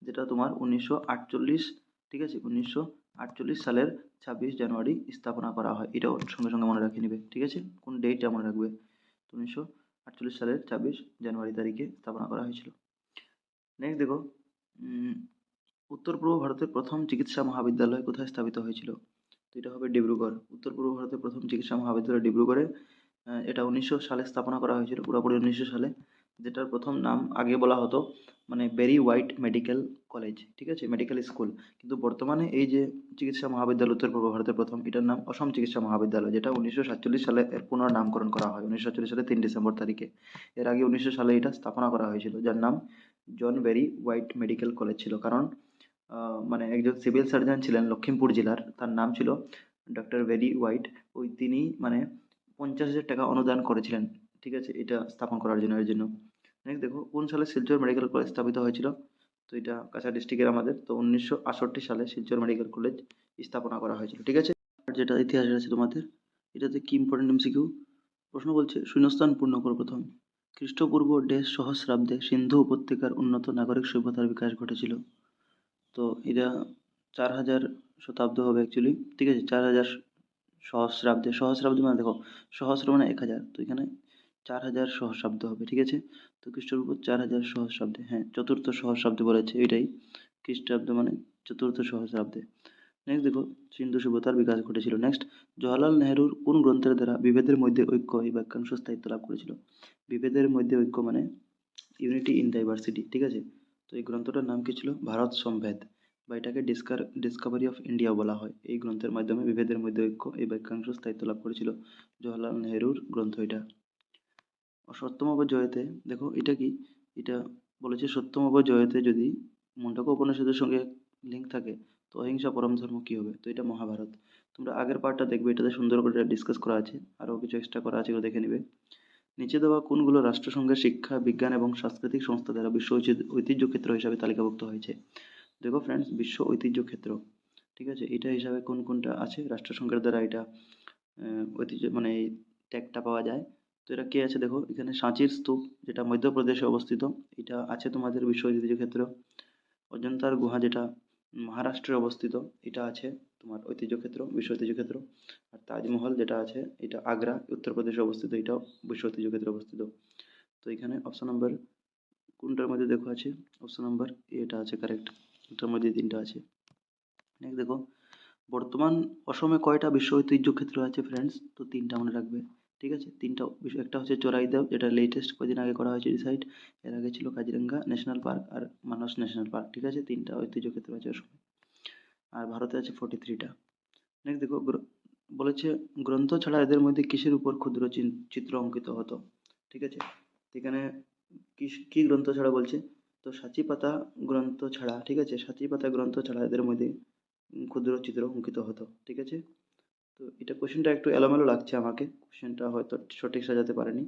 যেটা তোমার 1948, ঠিক আছে, 1948 সালের 26 জানুয়ারি স্থাপনা করা হয়। এটাও সঙ্গে সঙ্গে মনে রাখে নিবে, ঠিক আছে, কোন ডেটটা মনে রাখবে। 1948 সালের 26 জানুয়ারি তারিখে স্থাপনা করা হয়েছিল। নেক্সট দেখো, উত্তর পূর্ব ভারতের প্রথম চিকিৎসা মহাবিদ্যালয় কোথায় স্থাপিত হয়েছিল? তো এটা হবে ডিব্রুগড়। উত্তর পূর্ব ভারতের প্রথম চিকিৎসা মহাবিদ্যালয় ডিব্রুগড়ে। এটা 1900 সালে স্থাপনা করা হয়েছিল, পুরোপুরি 1900 সালে। যেটার প্রথম নাম আগে বলা হতো মানে বেরি হোয়াইট মেডিকেল কলেজ, ঠিক আছে, মেডিকেল স্কুল। কিন্তু বর্তমানে এই যে চিকিৎসা মহাবিদ্যালয় উত্তর পূর্ব ভারতের প্রথম, এটার নাম অসম চিকিৎসা মহাবিদ্যালয়, যেটা 1947 সালে এর পুনর্নামকরণ করা হয়, 1947 সালে 3 ডিসেম্বর তারিখে। এর আগে 1900 সালে এটা স্থাপনা করা হয়েছিল, যার নাম জন বেরি হোয়াইট মেডিকেল কলেজ ছিল। কারণ মানে একজন সিভিল সার্জন ছিলেন লখিমপুর জেলার, তার নাম ছিল ডক্টর বেরি হোয়াইট। ওই তিনি মানে 50,000 টাকা অনুদান করেছিলেন, ঠিক আছে, এটা স্থাপন করার জন্য, এর জন্য। নেক্সট দেখো, কোন সালে শিলচর মেডিকেল কলেজ স্থাপিত হয়েছিল? তো এটা কাছাড় ডিস্ট্রিক্টের আমাদের। তো 1968 সালে শিলচর মেডিকেল কলেজ স্থাপনা করা হয়েছিল, ঠিক আছে। আর যেটা ইতিহাসের আছে তোমাদের, এটাতে কি ইম্পর্টেন্ট এমসিকিউ প্রশ্ন বলছে, শূন্যস্থান পূর্ণ করো প্রথম। খ্রিস্টপূর্ব ডেশ সহস্রাব্দে সিন্ধু উপত্যকার উন্নত নাগরিক সভ্যতার বিকাশ ঘটেছিল। তো এটা 4000 শতাব্দ হবে অ্যাকচুয়ালি, ঠিক আছে, 4000 সহস্রাব্দে। সহস্রাব্দে মানে দেখো, সহস্র মানে 1000, তো এখানে 4000 সহস্রাব্দ হবে, ঠিক আছে। তো খ্রিস্টপূর্ব 4000 সহস্রাব্দে, হ্যাঁ, চতুর্থ সহস্রাব্দে বলেছে, এটাই খ্রিস্টাব্দ মানে চতুর্থ সহস্রাব্দে। নেক্সট দেখো, সিন্ধু সভ্যতার বিকাশ ঘটেছিল। নেক্সট, জওয়াহরলাল নেহরুর কোন গ্রন্থের দ্বারা বিভেদের মধ্যে ঐক্য এই বাক্যাংশ স্থায়িত্ব লাভ করেছিল? বিভেদের মধ্যে ঐক্য মানে ইউনিটি ইন ডাইভার্সিটি, ঠিক আছে। তো এই গ্রন্থটার নাম কি ছিল? ভারত সম্ভেদ, বা এটাকে ডিসকাভারি অফ ইন্ডিয়া বলা হয়। এই গ্রন্থের মাধ্যমে বিভেদের মধ্যে ঐক্য এই বাক্যাংশ স্থায়িত্ব লাভ করেছিল, জওয়াহরলাল নেহরুর গ্রন্থ এটা। সত্যমব জয়তে, দেখো এটা কি, এটা বলেছে সত্যমব জয়তে যদি মুন্ডাকো উপনিষদের সঙ্গে লিঙ্ক থাকে তো অহিংসা পরম ধর্ম কি হবে? তো এটা মহাভারত। তোমরা আগের পার্টটা দেখবে, এটাতে সুন্দর করে ডিসকাস করা আছে, আরও কিছু এক্সট্রা করা আছে, এগুলো দেখে নিবে। নিচে দেওয়া কোনগুলো রাষ্ট্রসংঘের শিক্ষা, বিজ্ঞান এবং সাংস্কৃতিক সংস্থা দ্বারা বিশ্ব ঐতিহ্য ক্ষেত্র হিসাবে তালিকাভুক্ত হয়েছে? দেখো ফ্রেন্ডস, বিশ্ব ঐতিহ্য ক্ষেত্র, ঠিক আছে, এটা হিসাবে কোন কোনটা আছে রাষ্ট্রসংঘের দ্বারা এটা ঐতিহ্য মানে এই ট্যাগটা পাওয়া যায়। তো এটা কে আছে দেখো, এখানে সাঁচির স্তূপ, যেটা মধ্যপ্রদেশে অবস্থিত, এটা আছে তোমাদের বিশ্ব ঐতিহ্য ক্ষেত্র। অজন্তার গুহা, যেটা মহারাষ্ট্রে অবস্থিত, এটা আছে তোমার ঐতিহ্য ক্ষেত্র, বিশ্ব ঐতিহ্য ক্ষেত্র। আর তাজমহল যেটা আছে, এটা আগ্রা উত্তরপ্রদেশে অবস্থিত, এটাও বিশ্ব ঐতিহ্য ক্ষেত্রে অবস্থিত। তো এখানে অপশন নাম্বার কোনটার মধ্যে দেখো আছে? অপশন নাম্বার এটা আছে কারেক্ট, এটার মধ্যে তিনটা আছে। নেক্সট দেখো, বর্তমান অসমে কয়টা বিশ্ব ঐতিহ্য ক্ষেত্র আছে ফ্রেন্ডস? তো তিনটা মনে রাখবে, ঠিক আছে, তিনটা একটা হচ্ছে চোরাইদেও, যেটা লেটেস্ট কদিন আগে করা হয়েছে ডিসাইড। এর আগে ছিল কাজিরাঙ্গা ন্যাশনাল পার্ক আর মানস ন্যাশনাল পার্ক, ঠিক আছে, তিনটা ঐতিহ্য ক্ষেত্র আছে অসমে। আর ভারতে আছে 43টা। নেক্সট দেখো, বলেছে গ্রন্থ ছাড়া এদের মধ্যে কিসের উপর ক্ষুদ্র চিত্র অঙ্কিত হতো? ঠিক আছে, তো এখানে কি কি গ্রন্থ ছাড়া বলছে? তো সাঁচিপাতা গ্রন্থ ছাড়া, ঠিক আছে, সাঁচিপাতা গ্রন্থ ছাড়া এদের মধ্যে ক্ষুদ্র চিত্র অঙ্কিত হতো, ঠিক আছে। তো এটা কোশ্চেনটা একটু এলোমেলো লাগছে আমাকে, কোশ্চেনটা হয়তো সঠিক সাজাতে পারেনি,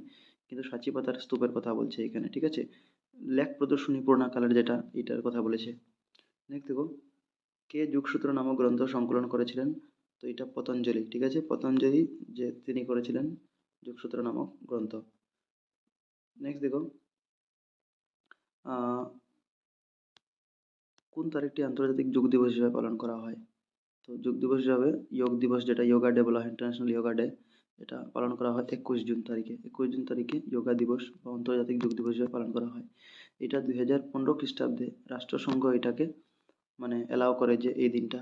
কিন্তু সাঁচিপাতার স্তূপের কথা বলছে এখানে, ঠিক আছে। লেখ প্রদর্শনী পূর্ণকালের যেটা, এটার কথা বলেছে। নেক্সট দেখো, কে যুগসূত্র নামক গ্রন্থ সংকলন করেছিলেন? তো এটা পতঞ্জলি, ঠিক আছে, পতঞ্জলি যে তিনি করেছিলেন যুগসূত্র নামক গ্রন্থ। নেক্সট দেখো, আহ, কোন তারিখটি আন্তর্জাতিক যোগ দিবস হিসেবে পালন করা হয়? তো যোগ দিবস হিসাবে যোগ দিবস, যেটা যোগা ডে বলা হয়, ইন্টারন্যাশনাল যোগা ডে, এটা পালন করা হয় 21 জুন তারিখে। 21 জুন তারিখে যোগা দিবস বা আন্তর্জাতিক যোগ দিবস হিসেবে পালন করা হয়। এটা 2015 খ্রিস্টাব্দে রাষ্ট্রসংঘ এটাকে মানে অ্যালাউ করে যে এই দিনটা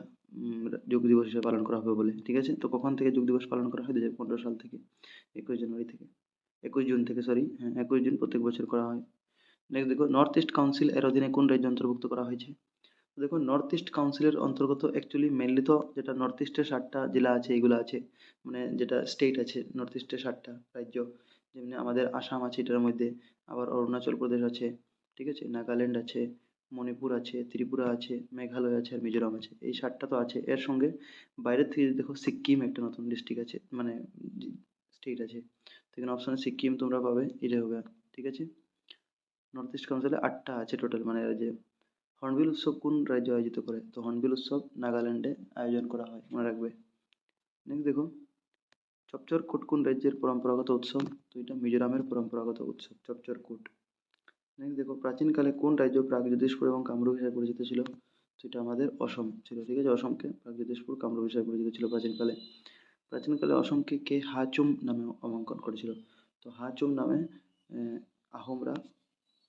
যোগ দিবস হিসেবে পালন করা হবে বলে, ঠিক আছে। তো কখন থেকে যোগ দিবস পালন করা হয়? 2015 সাল থেকে, 21 জানুয়ারি থেকে, 21 জুন থেকে, সরি, হ্যাঁ 21 জুন প্রত্যেক বছর করা হয়। নেক্সট দেখো, নর্থ ইস্ট কাউন্সিল এর অধীনে কোন রাজ্য অন্তর্ভুক্ত করা হয়েছে? তো দেখো, নর্থ ইস্ট কাউন্সিলের অন্তর্গত অ্যাকচুয়ালি মেনলি তো যেটা নর্থ ইস্টের 7টা জেলা আছে এগুলো আছে, মানে যেটা স্টেট আছে নর্থ ইস্টের 7টা রাজ্য, যেমনি আমাদের আসাম আছে এটার মধ্যে, আবার অরুণাচল প্রদেশ আছে, ঠিক আছে, নাগাল্যান্ড আছে, মণিপুর আছে, ত্রিপুরা আছে, মেঘালয় আছে আর মিজোরাম আছে। এই 7টা তো আছে, এর সঙ্গে বাইরের থেকে যদি দেখো সিক্কিম একটা নতুন ডিস্ট্রিক্ট আছে, মানে স্টেট আছে, তো এখানে অপশনে সিক্কিম তোমরা পাবে, এটা হবে, ঠিক আছে। নর্থ ইস্ট কাউন্সিলে 8টা আছে টোটাল, মানে যে হর্নবিল উৎসব কোন রাজ্য আয়োজিত করে? তো হর্নবিল উৎসব নাগাল্যান্ডে আয়োজন করা হয়, মনে রাখবে। নেক্সট দেখো, চপচর কুট কোন রাজ্যের পরম্পরাগত উৎসব? তো এটা মিজোরামের পরম্পরাগত উৎসব চপচর কুট। নেক্সট দেখো, প্রাচীনকালে কোন রাজ্য প্রাগজ্যোতিষপুর এবং কামরূপ হিসেবে পরিচিত ছিল? তো এটা আমাদের অসম ছিল, ঠিক আছে। অসমকে প্রাগজ্যোতিষপুর কামরূপ হিসেবে পরিচিত ছিল প্রাচীনকালে। প্রাচীনকালে অসমকে কে হাচুম নামে নামাঙ্কন করেছিল? তো হাচুম নামে আহোমরা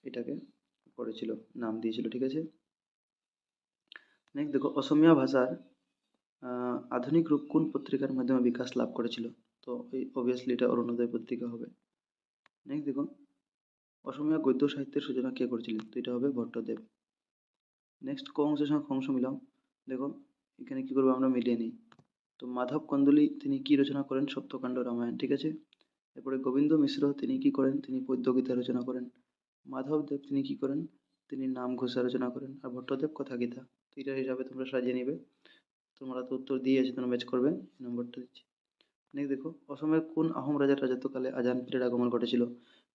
এটাকে করেছিল, নাম দিয়েছিল, ঠিক আছে। নেক্সট দেখো, অসমীয়া ভাষার আধুনিক রূপ কোন পত্রিকার মাধ্যমে বিকাশ লাভ করেছিল? তো এই অবভিয়াসলি এটা অরুণোদয় পত্রিকা হবে। নেক্সট দেখো, অসমীয়া গদ্য সাহিত্যের সূচনা কে করেছিলেন? তো এটা হবে ভট্টদেব। নেক্সট, ক অংশের সঙ্গে খ অংশ মিলাও। দেখো এখানে কি করবো আমরা, মিলিয়ে নিই। তো মাধব কন্দলি তিনি কি রচনা করেন? সপ্তকাণ্ড রামায়ণ, ঠিক আছে। এরপরে গোবিন্দ মিশ্র তিনি কি করেন? তিনি পদ্যগীতা রচনা করেন। মাধবদেব তিনি কি করেন? তিনি নামঘোষা রচনা করেন। আর ভট্টদেব কথা গীতা। তো এটার হিসাবে তোমরা সাজিয়ে নিবে। তোমরা তো উত্তর দিয়েছো, তোমরা ম্যাচ করবে, এই নম্বরটা দিচ্ছি। নেক্সট দেখো, অসমের কোন আহোম রাজার রাজত্বকালে আজান পীরের আগমন ঘটেছিল?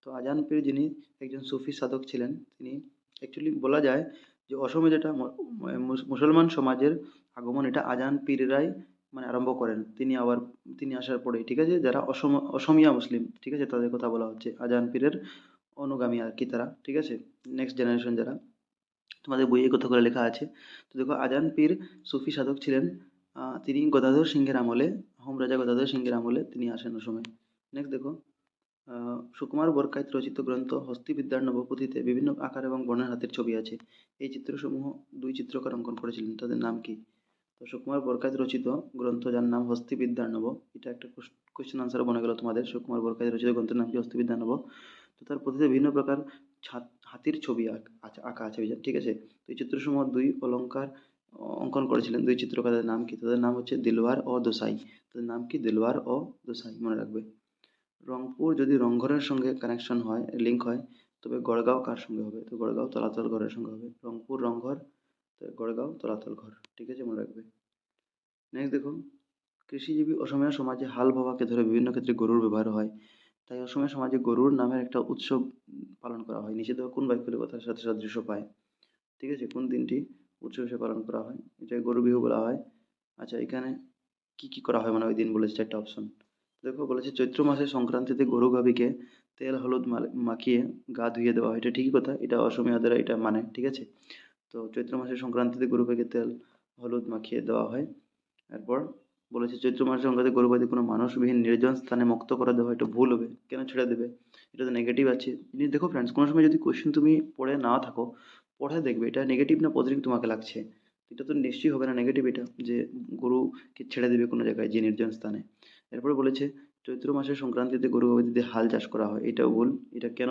তো আজান পীর যিনি একজন সুফি সাধক ছিলেন, তিনি অ্যাকচুয়ালি বলা যায় যে অসমে যেটা মুসলমান সমাজের আগমন, এটা আজান পীররাই মানে আরম্ভ করেন। তিনি আসার পরে, ঠিক আছে, যারা অসমিয়া মুসলিম, ঠিক আছে, তাদের কথা বলা হচ্ছে, আজান পীরের অনুগামী আর কি তারা, ঠিক আছে, নেক্সট জেনারেশন যারা, তোমাদের বইয়ে কথা করে লেখা আছে। তো দেখো, আজান পীর সুফি সাধক ছিলেন। তিনি গদাধর সিংহের আমলে, আহোম রাজা গদাধর সিংহের আমলে তিনি আসেন অসমে। নেক্সট দেখো, সুকুমার বরকাইত রচিত গ্রন্থ হস্তিবিদ্যার নবপুঁথিতে বিভিন্ন আকার এবং বর্ণের হাতের ছবি আছে। এই চিত্রসমূহ দুই চিত্রকার অঙ্কন করেছিলেন, তাদের নাম কি? তো সুকুমার বরকাইত রচিত গ্রন্থ যার নাম হস্তিবিদ্যার নব, এটা একটা কোশ্চেন আনসার বনে গেল তোমাদের। সুকুমার বরকাইত রচিত গ্রন্থের নাম কি? হস্তিবিদ্যার নব। তো তার পুঁথিতে বিভিন্ন প্রকার হাতির ছবি আঁকা আছে, ঠিক আছে। তো এই চিত্রসমূহ দুই অলঙ্কার অঙ্কন করেছিলেন দুই চিত্রকারের নাম কি? তাদের নাম হচ্ছে দিলওয়ার ও দোসাই। তাদের নাম কি? দিলওয়ার ও দোসাই, মনে রাখবে। রংপুর যদি রংঘরের সঙ্গে কানেকশন হয়, লিঙ্ক হয়, তবে গড়গাঁও কার সঙ্গে হবে? তো গড়গাঁও তলাতল ঘরের সঙ্গে হবে। রংপুর রংঘর, তো গড়গাঁও তলাতল ঘর, ঠিক আছে, মনে রাখবে। নেক্সট দেখো, কৃষিজীবী অসমীয়া সমাজে হাল বাওয়াকে ধরে বিভিন্ন ক্ষেত্রে গরুর ব্যবহার হয়, তাই অসমীয়া সমাজে গরুর নামের একটা উৎসব পালন করা হয়। নিচে দেখো কোন বাক্যটি কথার সাথে সাদৃশ্য পায়, ঠিক আছে, কোন দিনটি উৎসব হিসেবে পালন করা হয়? এটাকে গরু বিহু বলা হয়। আচ্ছা, এখানে কি কি করা হয়, মানে ওই দিন বলেছে একটা অপশন। দেখো বলেছে চৈত্র মাসের সংক্রান্তিতে গরু গাভীকে তেল হলুদ মাখিয়ে গা ধুইয়ে দেওয়া হয়। এটা ঠিকই কথা, এটা অসমীয়াদের এটা মানে, ঠিক আছে। তো চৈত্র মাসের সংক্রান্তিতে গরু গাভীকে তেল হলুদ মাখিয়ে দেওয়া হয়। এরপর বলেছে চৈত্র মাসের সংক্রান্তিতে গরু গাভী কোনো মানুষবিহীন নির্জন স্থানে মুক্ত করে দেওয়া হয়। এটা ভুল হবে, কেন ছেড়ে দেবে? এটা তো নেগেটিভ আছে। দেখো ফ্রেন্ডস, কোনো সময় যদি কোশ্চেন তুমি পড়ে না থাকো, পড়ে দেখবে এটা নেগেটিভ না পজিটিভ তোমাকে লাগছে। এটা তো নিশ্চয়ই হবে না নেগেটিভ, এটা যে গরুকে ছেড়ে দেবে কোনো জায়গায় যে নির্জন স্থানে। এরপরে বলেছে চৈত্র মাসের সংক্রান্তিতে গরু গাভীতে হাল চাষ করা হয়। এটাও ভুল। এটা কেন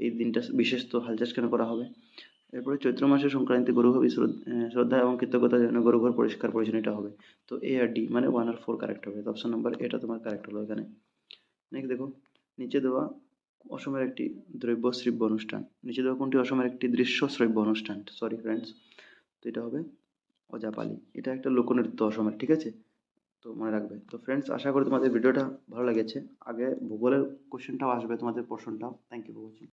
এই দিনটা বিশেষ, তো হাল চাষ কেন করা হবে? এরপরে চৈত্র মাসের সংক্রান্তি গরু গাভী শ্রদ্ধা এবং কৃতজ্ঞতার জন্য গরু ঘর পরিষ্কার পরিচ্ছন্ন, এটা হবে। তো এ আর ডি মানে 1 আর 4 কারেক্ট হবে। অপশন নাম্বার এটা তোমার কারেক্ট হলো এখানে। নেক্সট দেখো, নিচে দেওয়া অসমের একটি দ্রব্য শ্রব্য অনুষ্ঠান, নিচে দেওয়া কোনটি অসমের একটি দৃশ্য শ্রব্য অনুষ্ঠান? সরি ফ্রেন্ডস, তো এটা হবে ওজাপালি। এটা একটা লোকনৃত্য অসমের, ঠিক আছে, তো মনে রাখবে। তো ফ্রেন্ডস, আশা করি তোমাদের ভিডিওটা ভালো লেগেছে। আগে ভূগোলের কোশ্চেনটাও আসবে তোমাদের পোর্শনটাও। Thank you for watching.